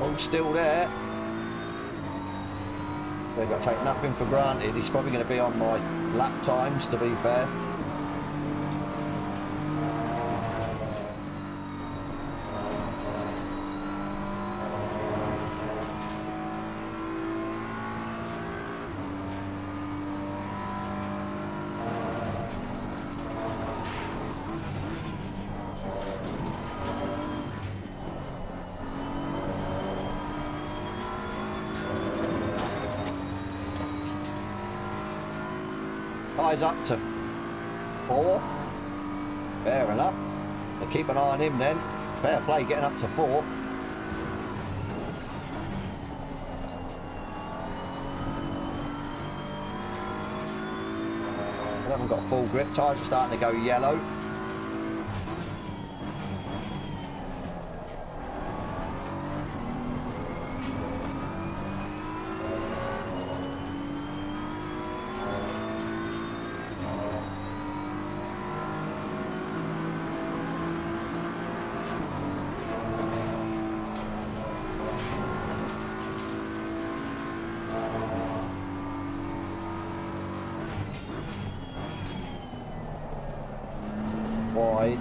Speaker 1: All still there. They've got to take nothing for granted. He's probably going to be on my lap times, to be fair. guys up to 4. Fair enough. So keep an eye on him then. Fair play getting up to 4. I haven't got full grip. Tyres are starting to go yellow. Wide.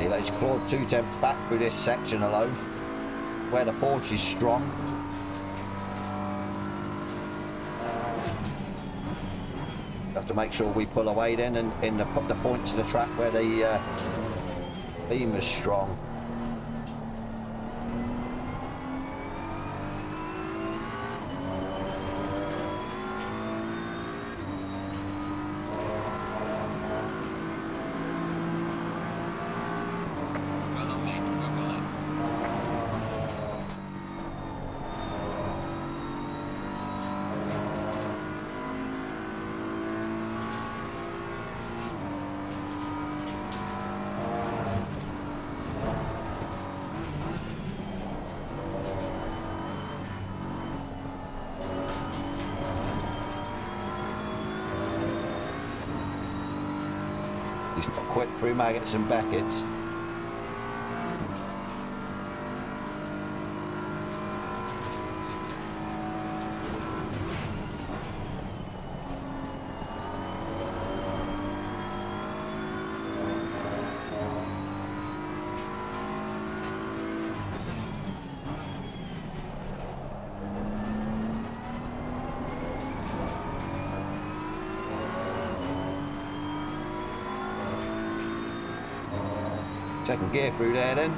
Speaker 1: He let his clawed 2 temps back through this section alone, where the Porsche is strong. Have to make sure we pull away then, and in the points of the track where the beam is strong. He's not quick through Maggots and Beckett's. Second gear through there then.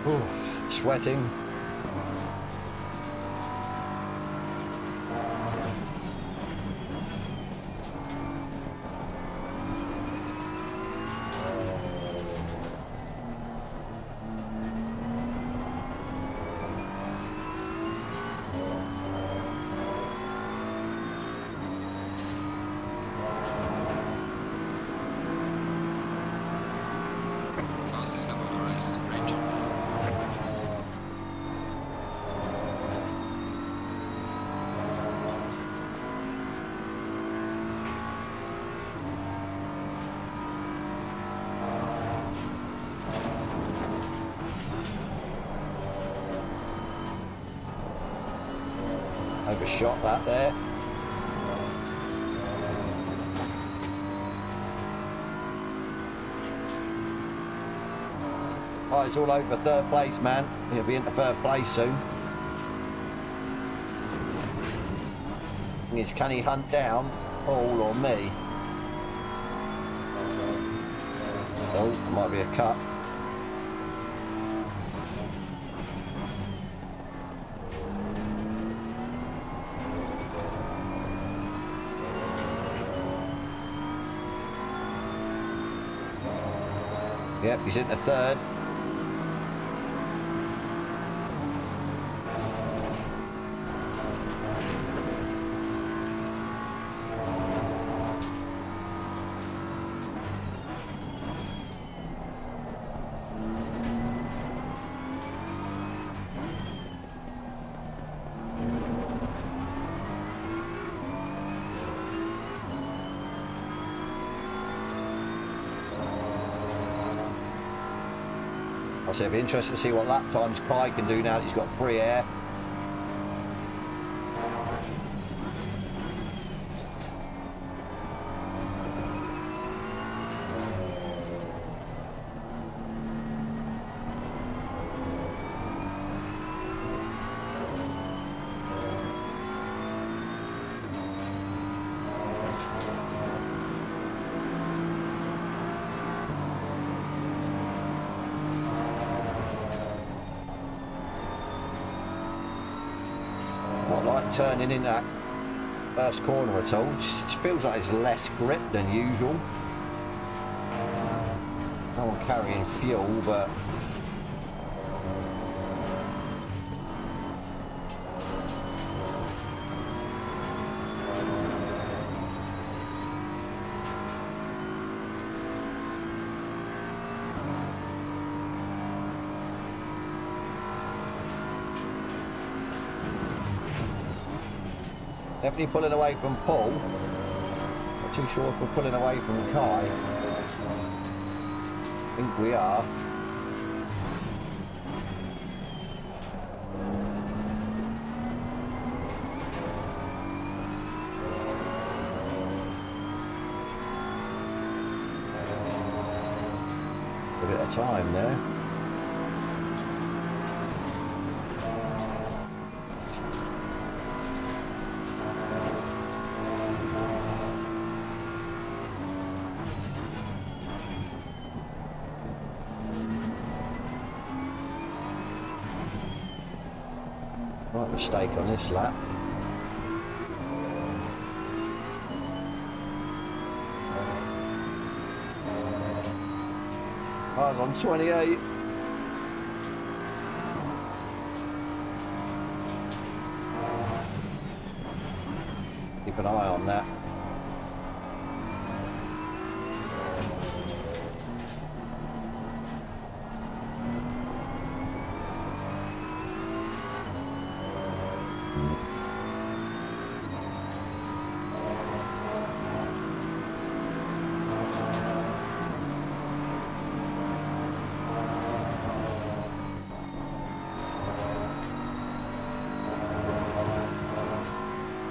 Speaker 1: Ooh, sweating.
Speaker 2: Fastest lap of the race. Great job.
Speaker 1: Overshot that there. Oh, it's all over 3rd place, man. He'll be into 3rd place soon. Thing is, can he hunt down Paul or me? Oh, might be a cut. Yep, he's into 3rd. I'll say it'll be interesting to see what lap times Kai can do now that he's got free air. Not like turning in that first corner at all. Just feels like it's less grip than usual. No one carrying fuel, but definitely pulling away from Paul. Not too sure if we're pulling away from Kai. I think we are. A bit of time there. Right mistake on this lap. I was on 28. Keep an eye on that.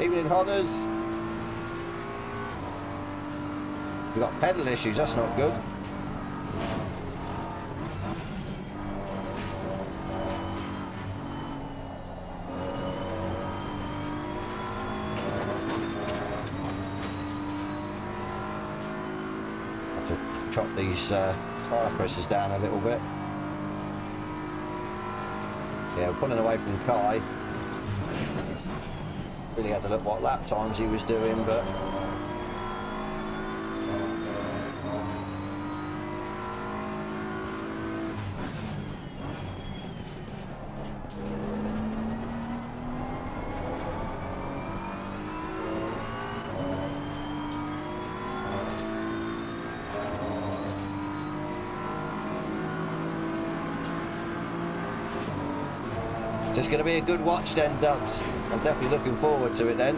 Speaker 1: Evening hodders. We've got pedal issues, that's not good. Have to chop these tyre presses down a little bit. Yeah, we're pulling away from Kai. Really had to look what lap times he was doing, but it's going to be a good watch then, Dubs. I'm definitely looking forward to it then.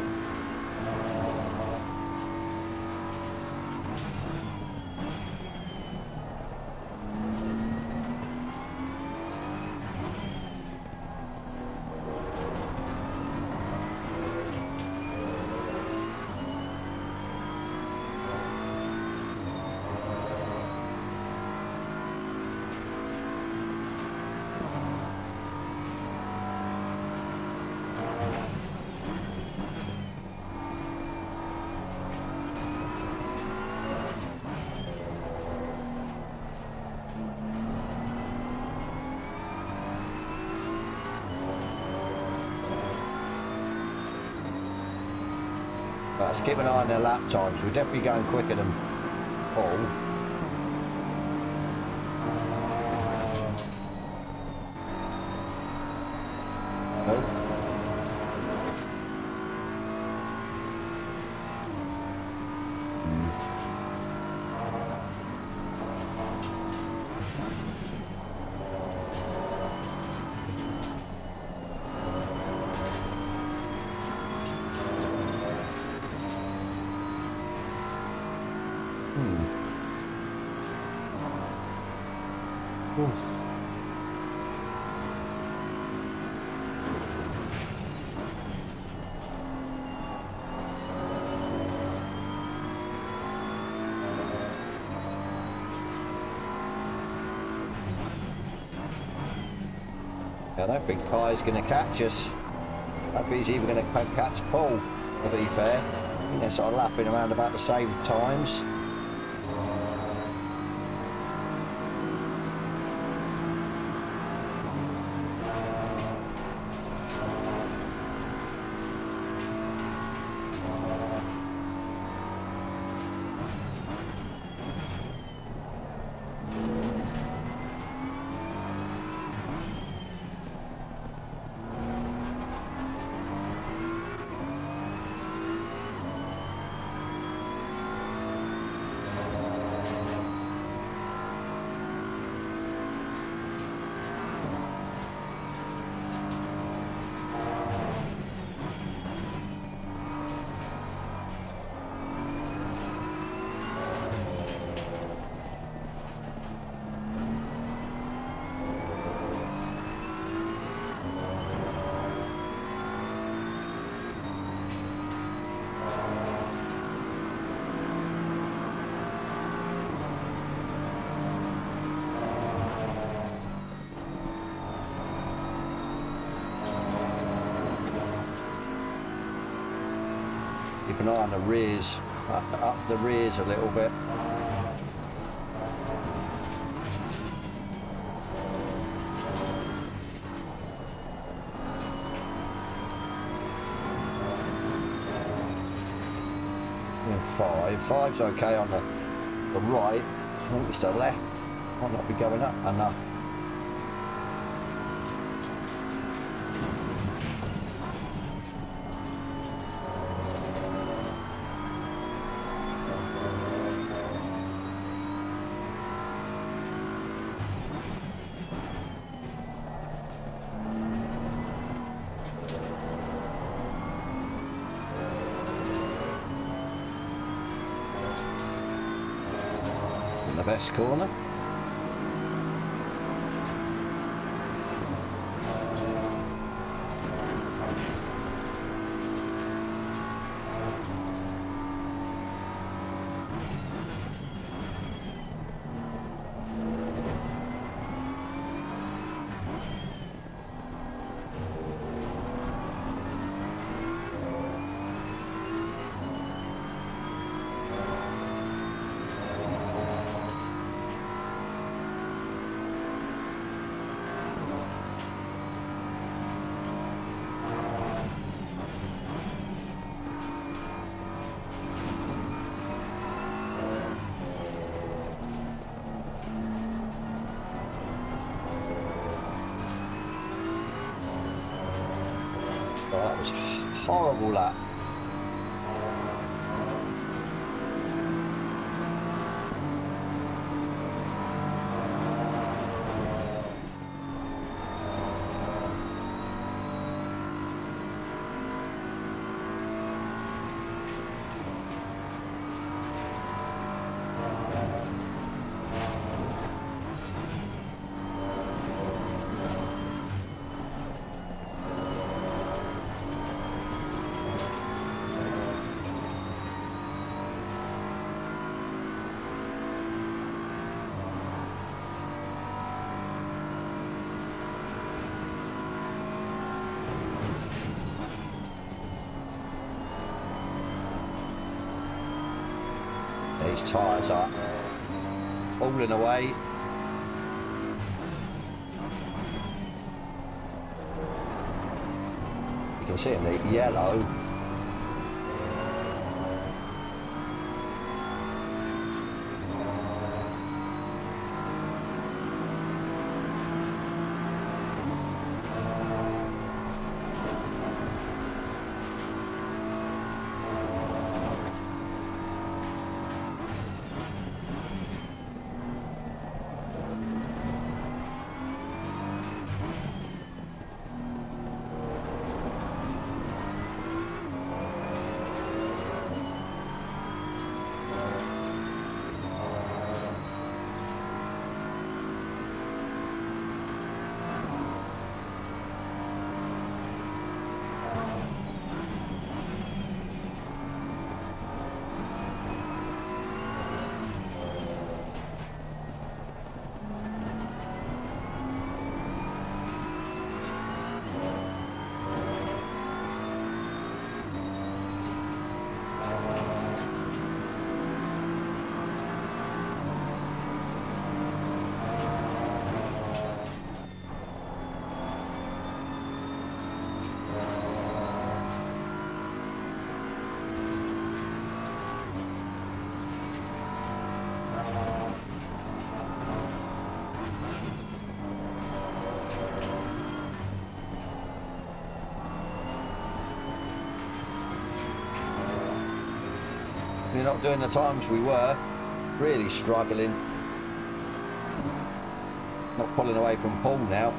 Speaker 1: Let's keep an eye on their lap times. We're definitely going quicker than Paul. Nope. I don't think Kai's going to catch us. I don't think he's even going to catch Paul, to be fair. I think they're sort of lapping around about the same times. Keep an eye on the rears, up the rears a little bit. Yeah, five's okay on the right. I think it's the left. Might not be going up enough. The best corner. That was horrible lap. These tyres are falling away. You can see in the yellow. Definitely not doing the times we were. Really struggling. Not pulling away from Paul now.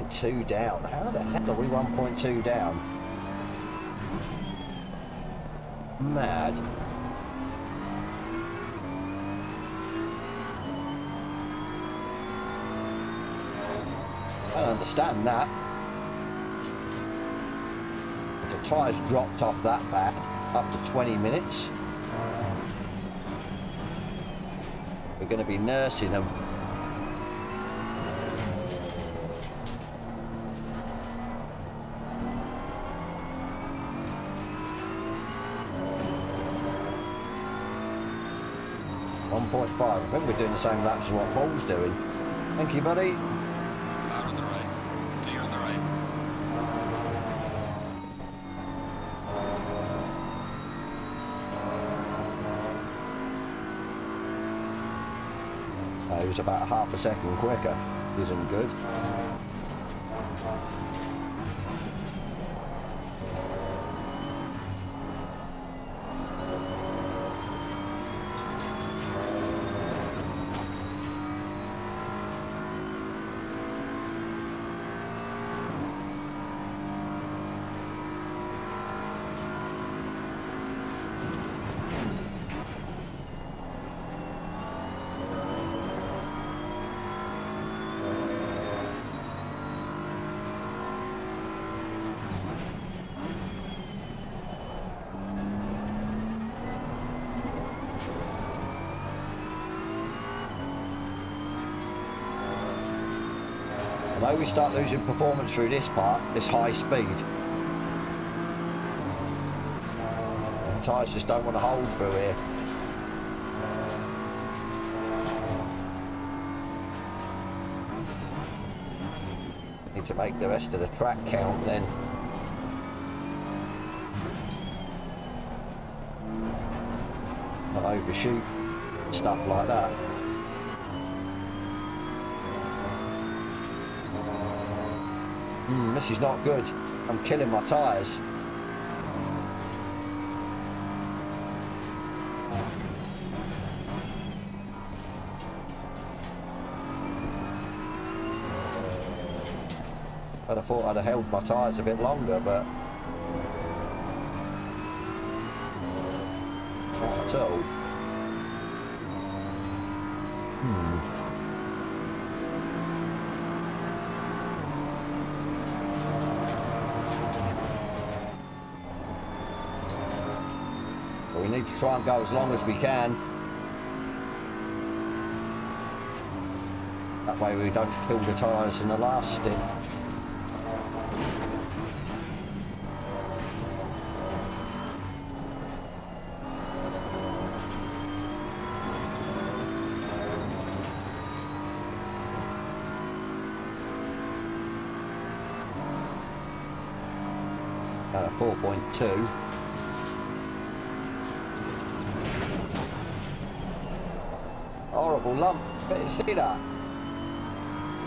Speaker 1: Two down. How the heck are we 1.2 down? Mad. I don't understand that. The tyres dropped off that bad after 20 minutes. We're going to be nursing them. I think we're doing the same laps as what Paul's doing. Thank you, buddy.
Speaker 2: Car on the right. Clear on the right.
Speaker 1: He was about half a second quicker. Isn't good. Although we start losing performance through this part, this high speed, the tyres just don't want to hold through here. Need to make the rest of the track count then. Not overshoot, stuff like that. This is not good. I'm killing my tyres. I'd have thought I'd have held my tyres a bit longer, but not at all. We need to try and go as long as we can. That way we don't kill the tyres in the last stint. At a 4.2. Horrible lump. Can you see that?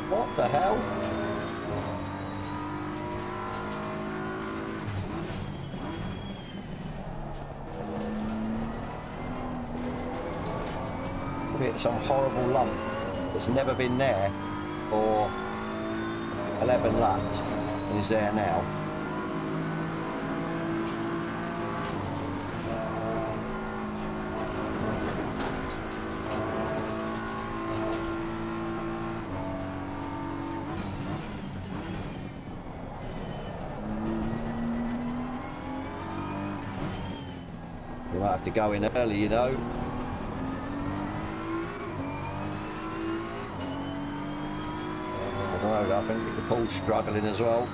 Speaker 1: What the hell? It's some horrible lump that's never been there for 11 laps and is there now. We might have to go in early, you know. road, I think. The Paul's struggling as well.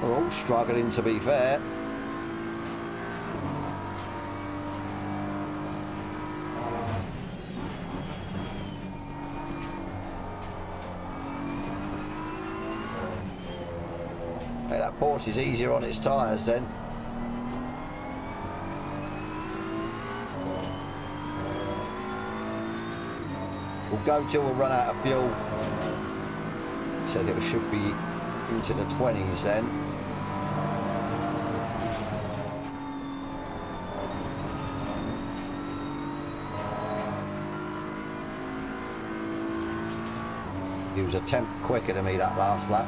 Speaker 1: We're all struggling, to be fair. Hey, that Porsche is easier on its tyres then. We'll go till we run out of fuel. Said it should be into the 20s then. He was a tenth quicker than me that last lap.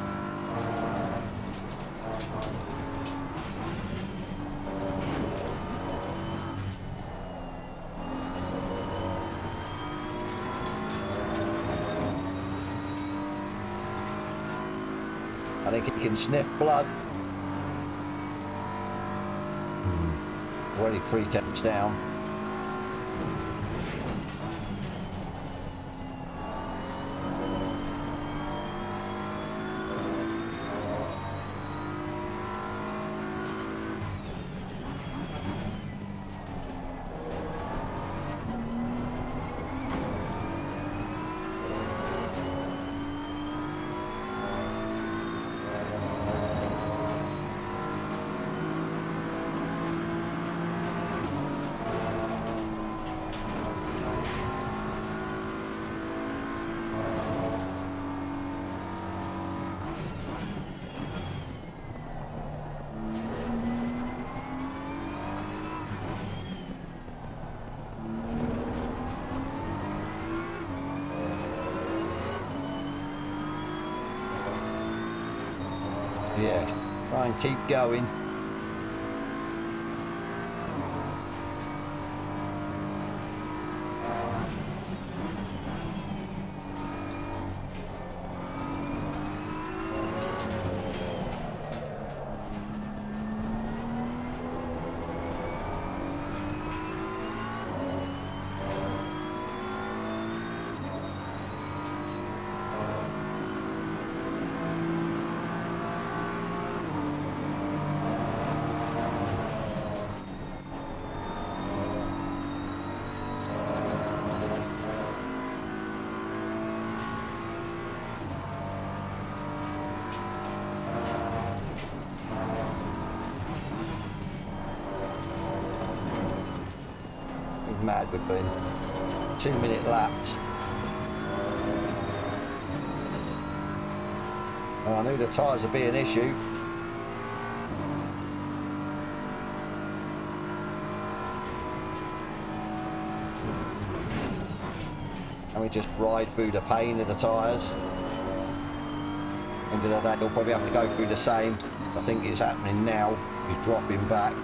Speaker 1: I think he can sniff blood. Already 3 temps down. Yeah, try and keep going. Mad we've been 2-minute laps. And I knew the tyres would be an issue. And we just ride through the pain of the tyres. End of the day, they'll probably have to go through the same. I think it's happening now. He's dropping back.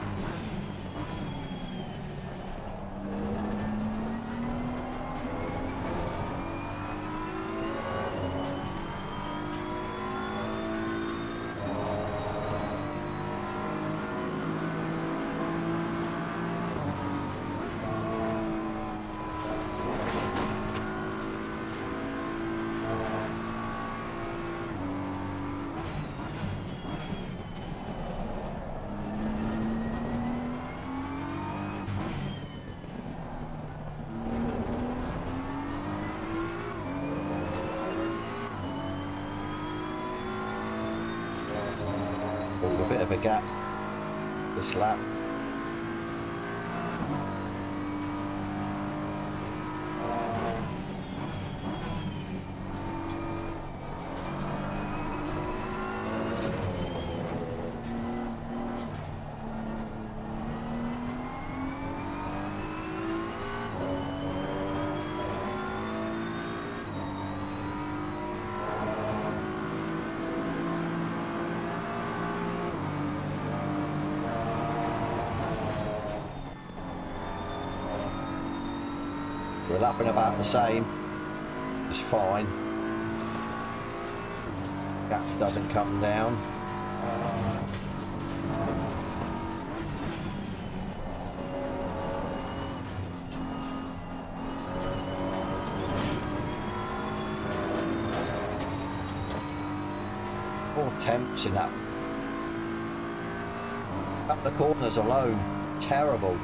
Speaker 1: A bit of a gap this lap. We're lapping about the same. It's fine. Gap doesn't come down. More temps in that. Up the corners alone, terrible.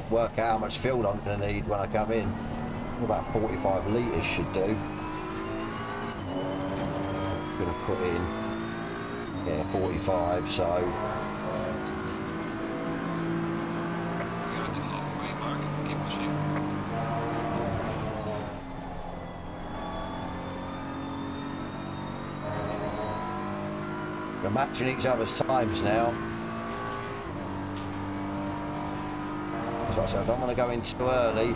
Speaker 1: Work out how much fuel I'm going to need when I come in. About 45 litres should do. Going to put in, yeah, 45, so.
Speaker 2: You're at the halfway mark, keep pushing.
Speaker 1: We're matching each other's times now. So I don't want to go in too early,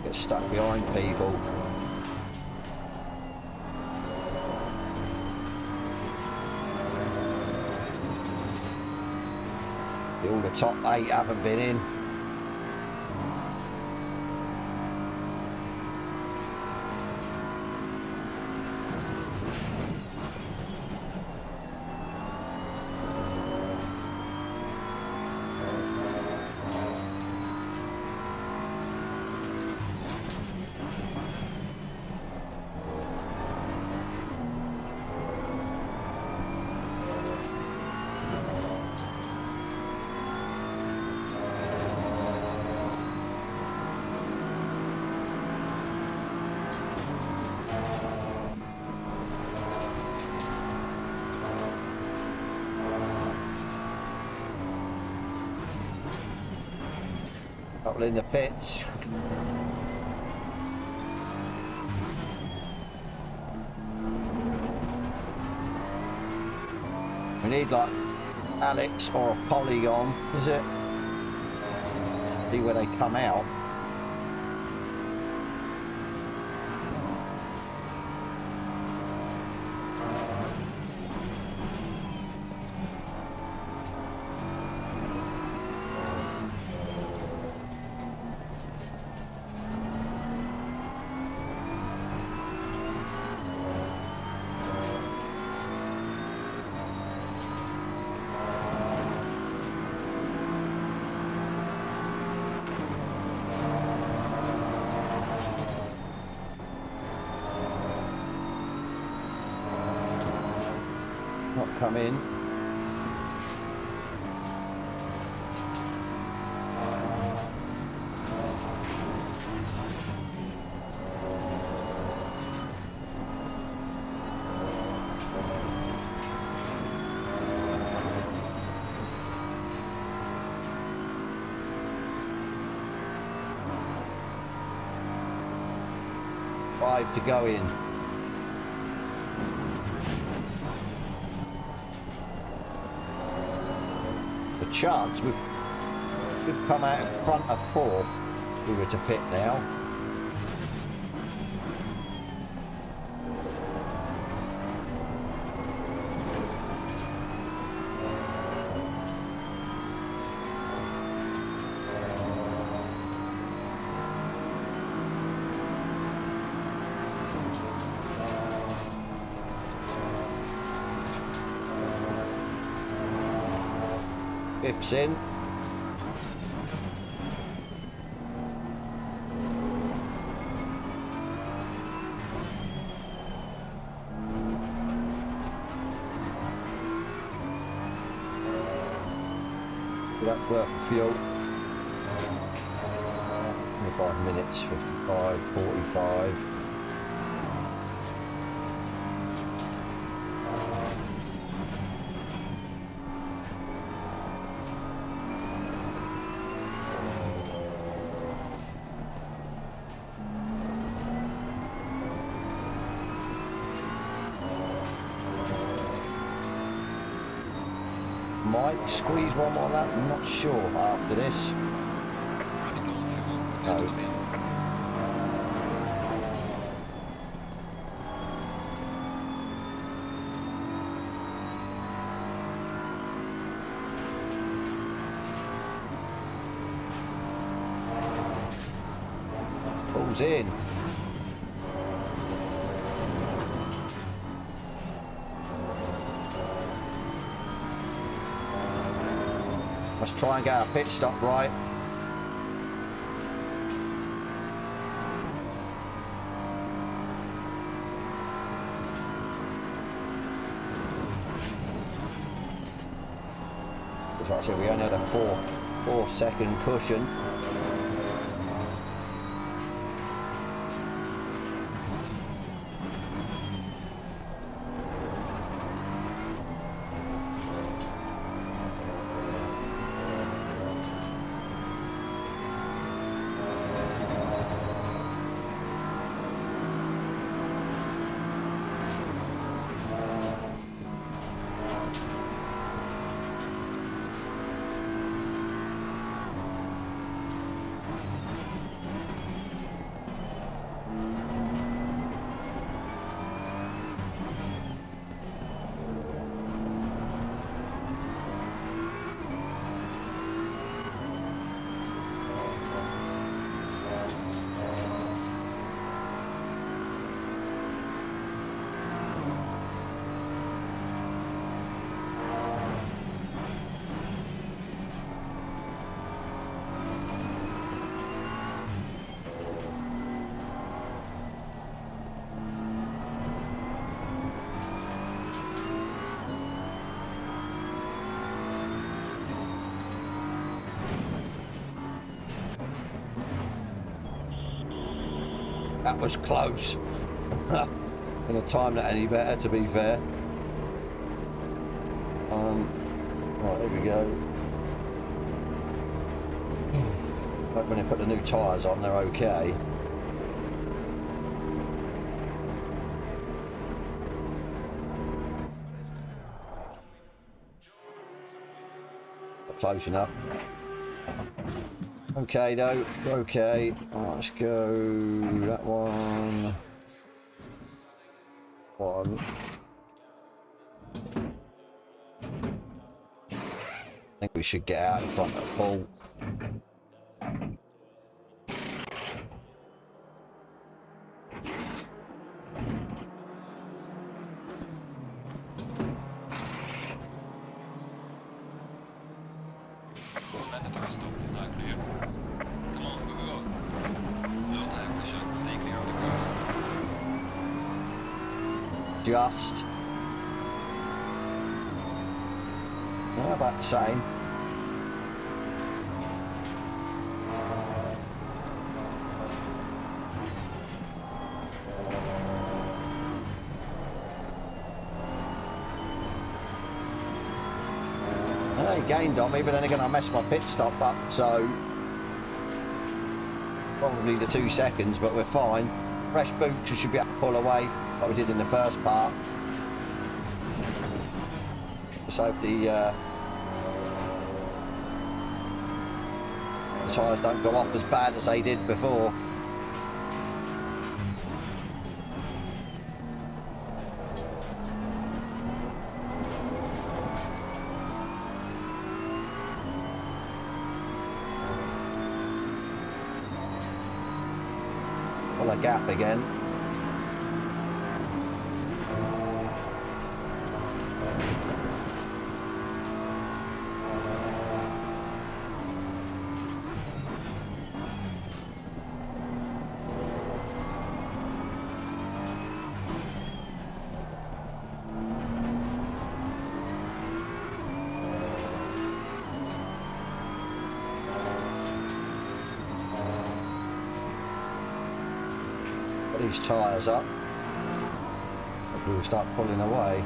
Speaker 1: get stuck behind people. All the top 8 haven't been in. Couple in the pits. We need like Alex or a Polygon, is it? See where they come out. Not come in. Five to go in. Chance we could come out in front of fourth if we were to pit now. Fifth's in. That's worth of fuel. 25 minutes, 55, 45. Might squeeze one more lap, I'm not sure after this.
Speaker 2: Running low on fuel. Prepared to come in.
Speaker 1: Pulls in. Let's try and get our pit stop right. As I said, we only had a 4-second cushion. That was close. Gonna time that any better, to be fair. Right, here we go. Like when they put the new tyres on, they're okay. Close enough. Okay, though. Okay. Right, let's go that one. One. I think we should get out in front of the pool.
Speaker 2: Mandatory stop is now clear. Come on, go, go, go. Low tire pressure, stay clear of the curves.
Speaker 1: Just. How about the same? He gained on me, but then again I messed my pit stop up, so probably the 2 seconds, but we're fine. Fresh boots, we should be able to pull away like we did in the first part. Just hope the tyres don't go off as bad as they did before. A gap again. Got these tyres up. Hopefully we'll start pulling away.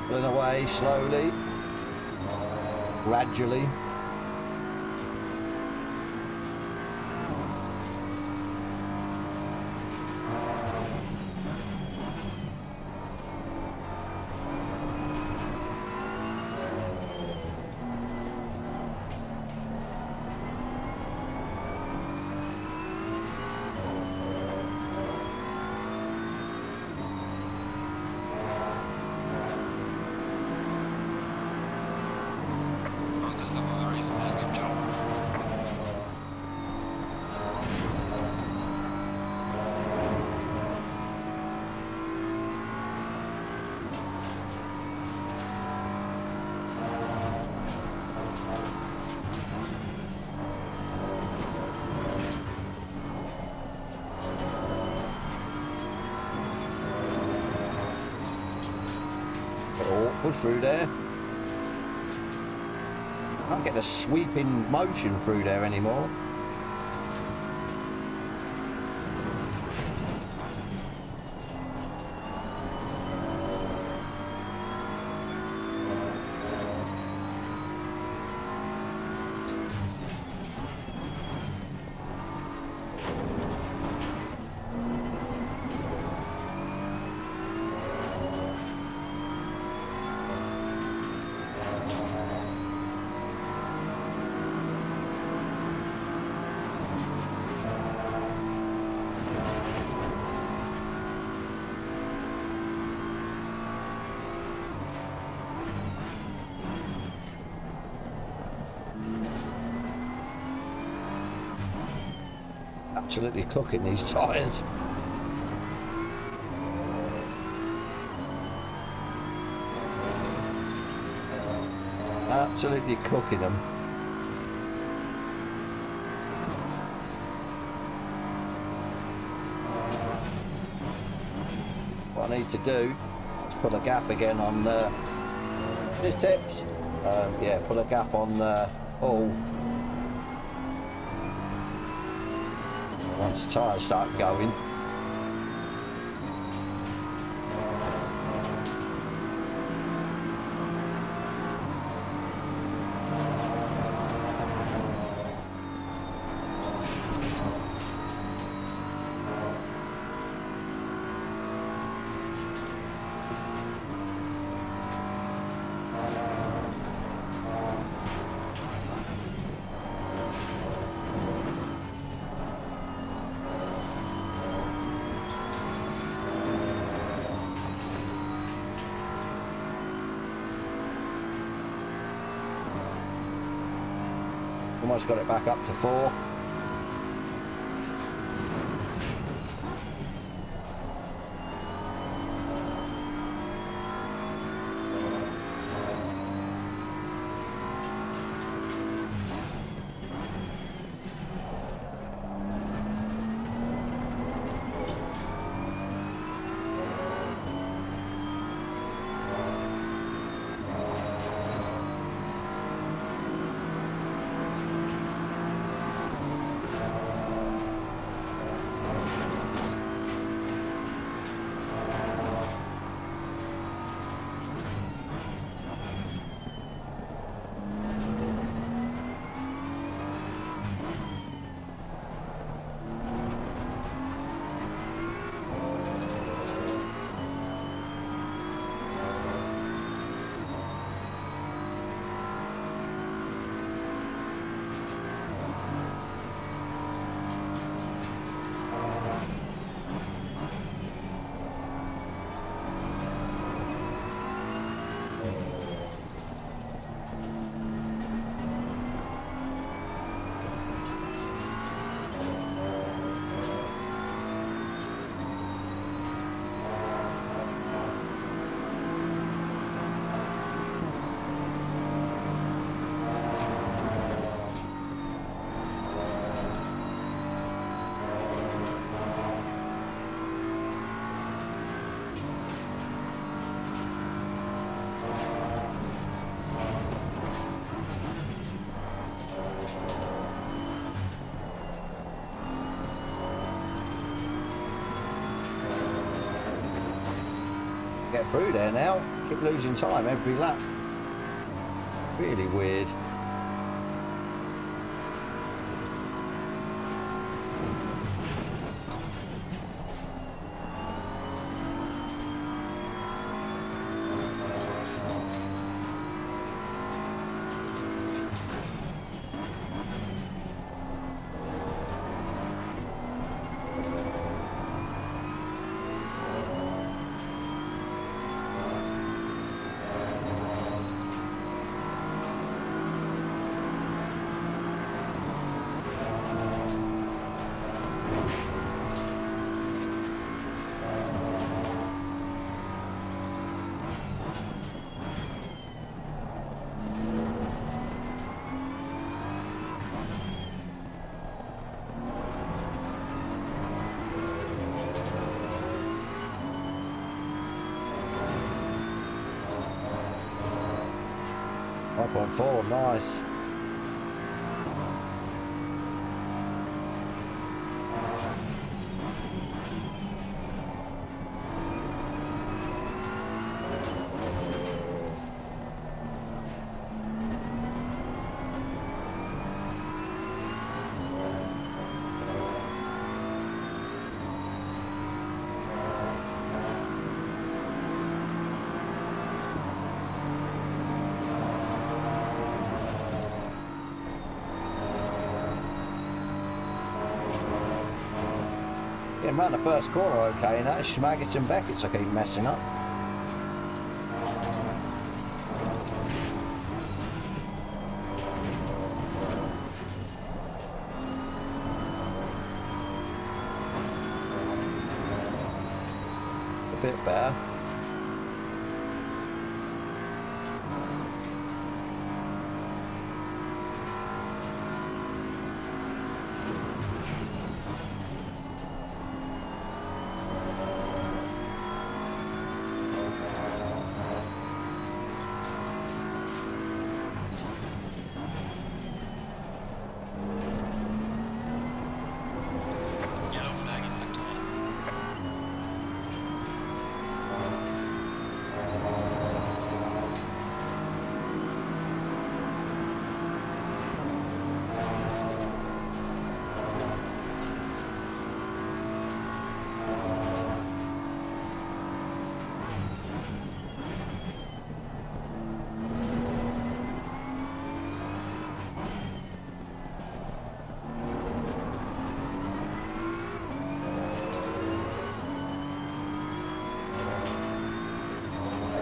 Speaker 1: Pulling away slowly, gradually.
Speaker 2: Fastest lap of the race, man. Good job.
Speaker 1: Awkward through there. Can't get a sweeping motion through there anymore. Absolutely cooking these tyres. Absolutely cooking them. What I need to do is put a gap again on these tips. Yeah, put a gap on all. Once the tyres start going. Almost got it back up to 4. get through there now. Keep losing time every lap. Really weird. .4, nice. Getting round the first corner okay, and that's Schmaggets and Beckett's I keep messing up. A bit better.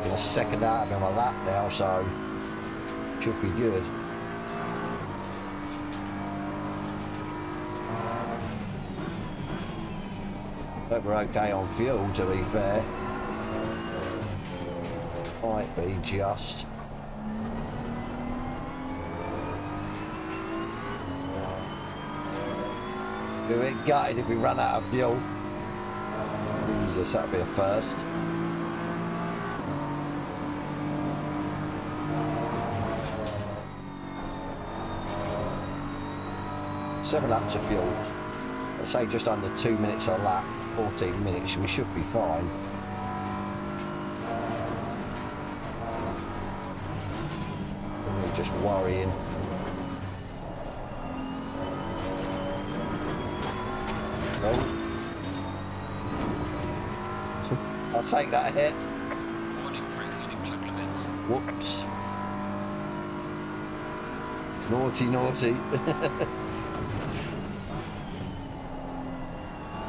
Speaker 1: A second out of him a lap now, so should be good. But we're okay on fuel, to be fair. Might be just. Be a bit gutted if we run out of fuel. Jesus, that'll be a first. Seven laps of fuel. Let's say just under 2 minutes a lap, 14 minutes, we should be fine. We're just worrying. Oh. I'll take that hit.
Speaker 2: Warning for exceeding track limits.
Speaker 1: Whoops. Naughty, naughty.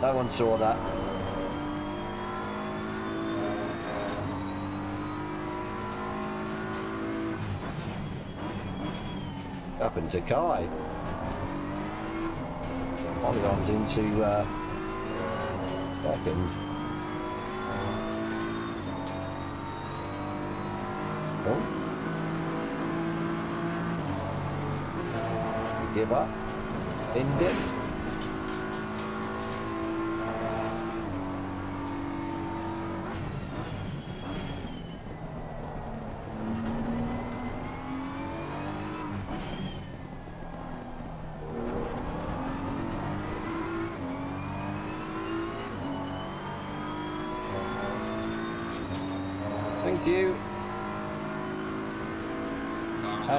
Speaker 1: No one saw that. Up into Kai. Polygon's into second. Oh. Give up. In dip.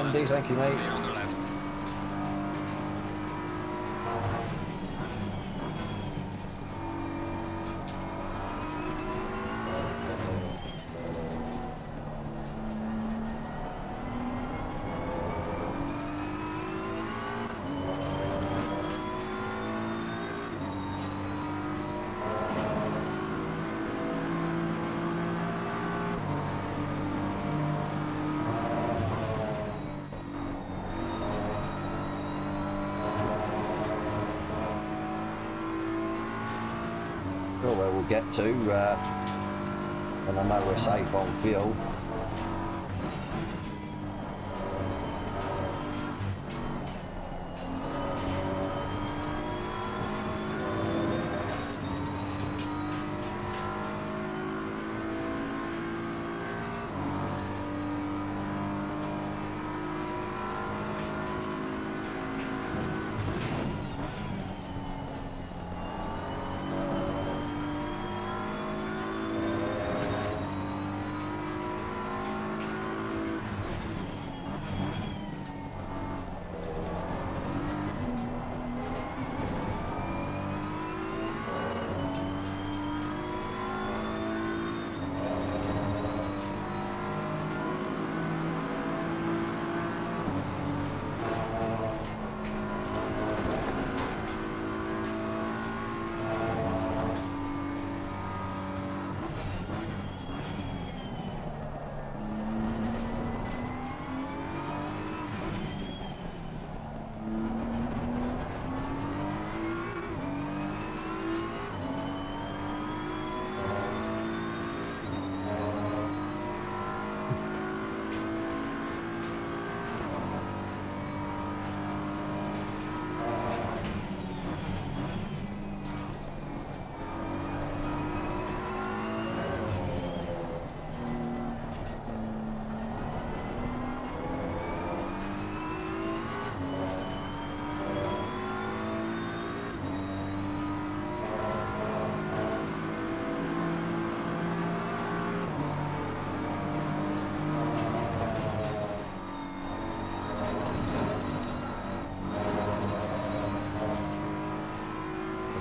Speaker 1: Andy, thank you, mate.
Speaker 2: Clear on the left.
Speaker 1: Where we'll get to when I know we're safe on fuel.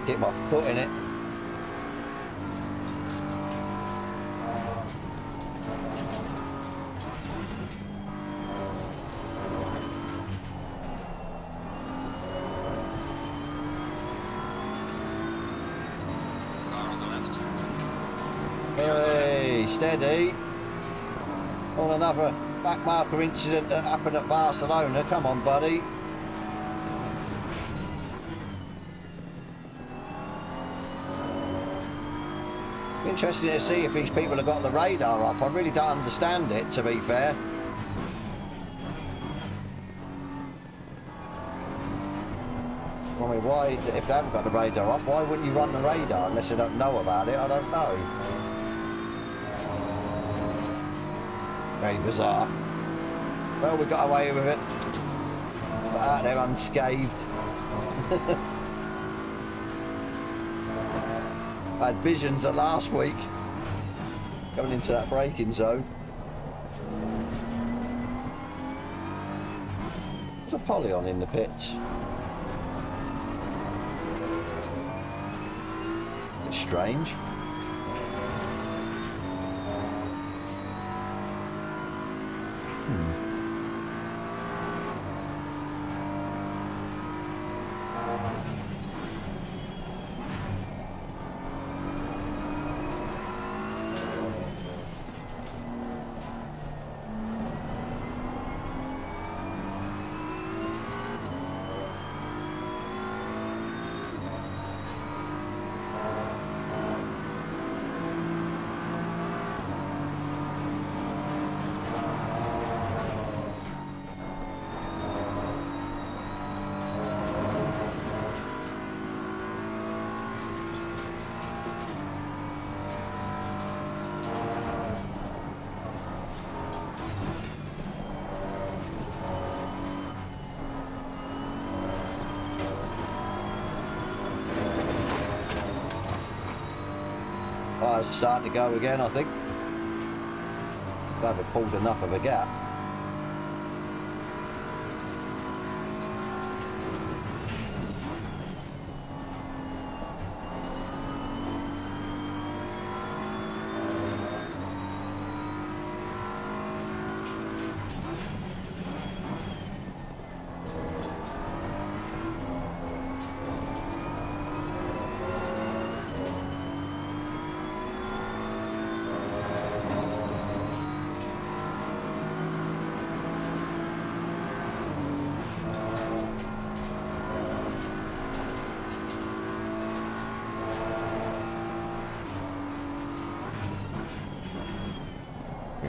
Speaker 1: Get my foot in it.
Speaker 2: Car on the left.
Speaker 1: Hey, steady. On another backmarker incident that happened at Barcelona. Come on, buddy. Interesting to see if these people have got the radar up. I really don't understand it, to be fair. I mean, why, if they haven't got the radar up, why wouldn't you run the radar unless they don't know about it? I don't know. Very bizarre. Well, we got away with it. Got out there unscathed. I had visions of last week going into that braking zone. There's a poly on in the pits. It's strange. Tyres are starting to go again, I think. I haven't pulled enough of a gap.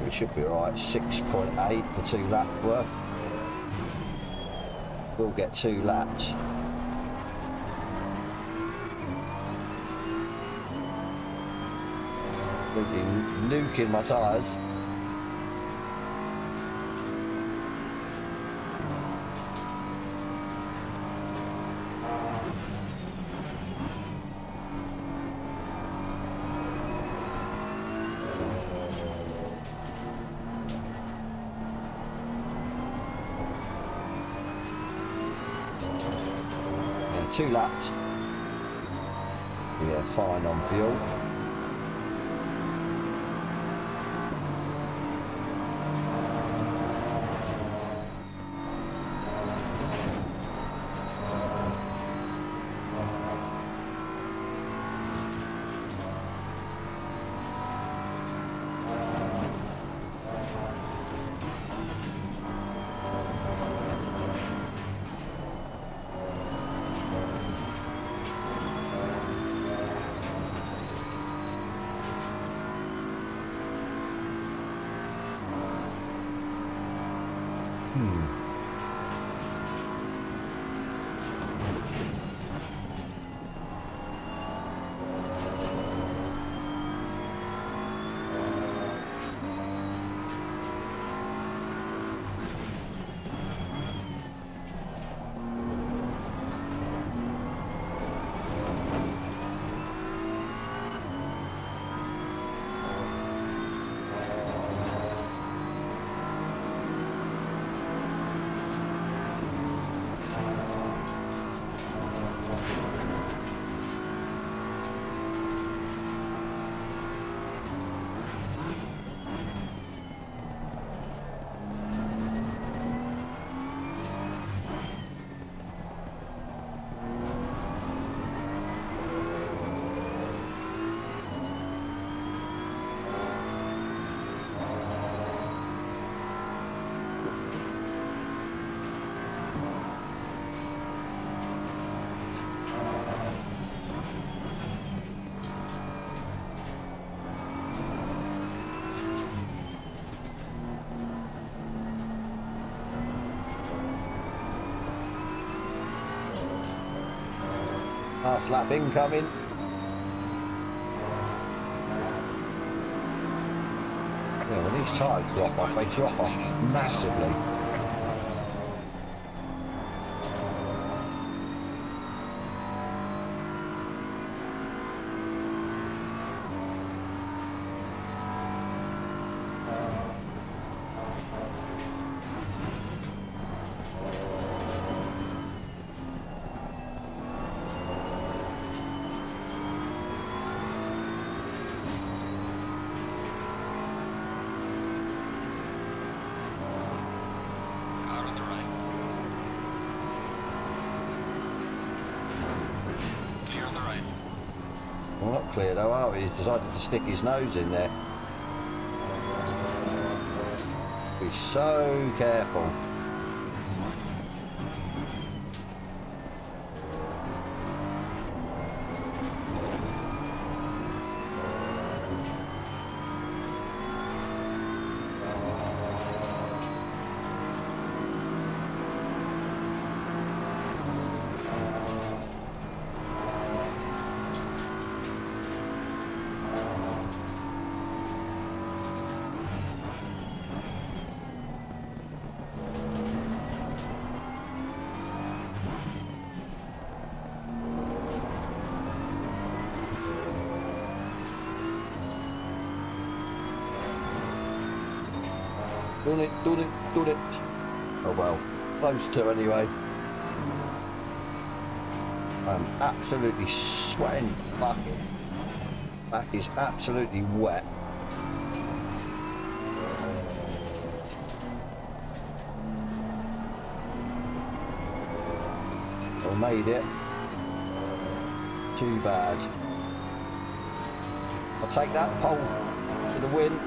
Speaker 1: we should be alright. 6.8 for 2 laps worth. We'll get 2 laps. Completely nuking my tyres. Yeah, 2 laps. Yeah, fine on fuel. Last lap incoming. Yeah, when these tyres drop off, they drop off massively. Well, not clear though, are we? He's decided to stick his nose in there. Be so careful. Done it. Oh well, close to anyway. I'm absolutely sweating bucket. Back is absolutely wet. I made it. Too bad. I'll take that pole to the win.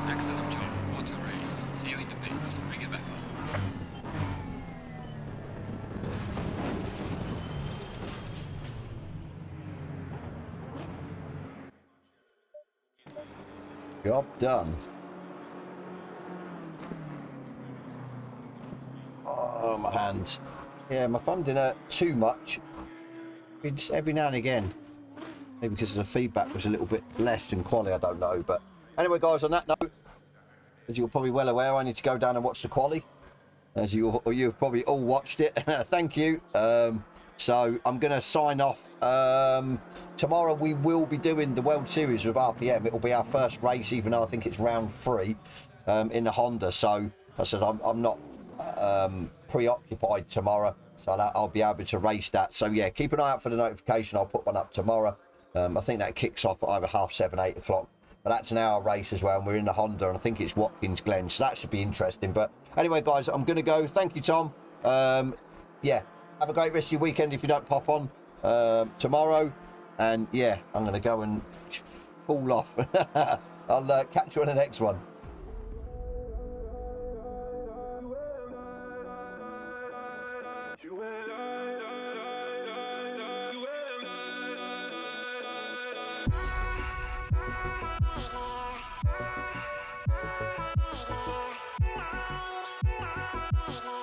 Speaker 2: Excellent job. What a race. See you in the pits. Bring it back home.
Speaker 1: Job done. Oh, my hands. Yeah, my thumb didn't hurt too much. It's every now and again. Maybe because the feedback was a little bit less than quali, I don't know. But anyway, guys, on that note, as you're probably well aware, I need to go down and watch the quali. As you've probably all watched it. Thank you. So I'm going to sign off. Tomorrow we will be doing the World Series with RPM. It will be our first race, even though I think it's round 3 in the Honda. So I said I'm not preoccupied tomorrow, so I'll be able to race that. So yeah, keep an eye out for the notification. I'll put one up tomorrow. I think that kicks off at either 7:30, 8 o'clock. But that's an hour race as well, and we're in the Honda, and I think it's Watkins Glen, so that should be interesting. But anyway, guys, I'm going to go. Thank you, Tom. Yeah, have a great rest of your weekend if you don't pop on tomorrow. And yeah, I'm going to go and haul off. I'll catch you on the next one.
Speaker 3: Yeah.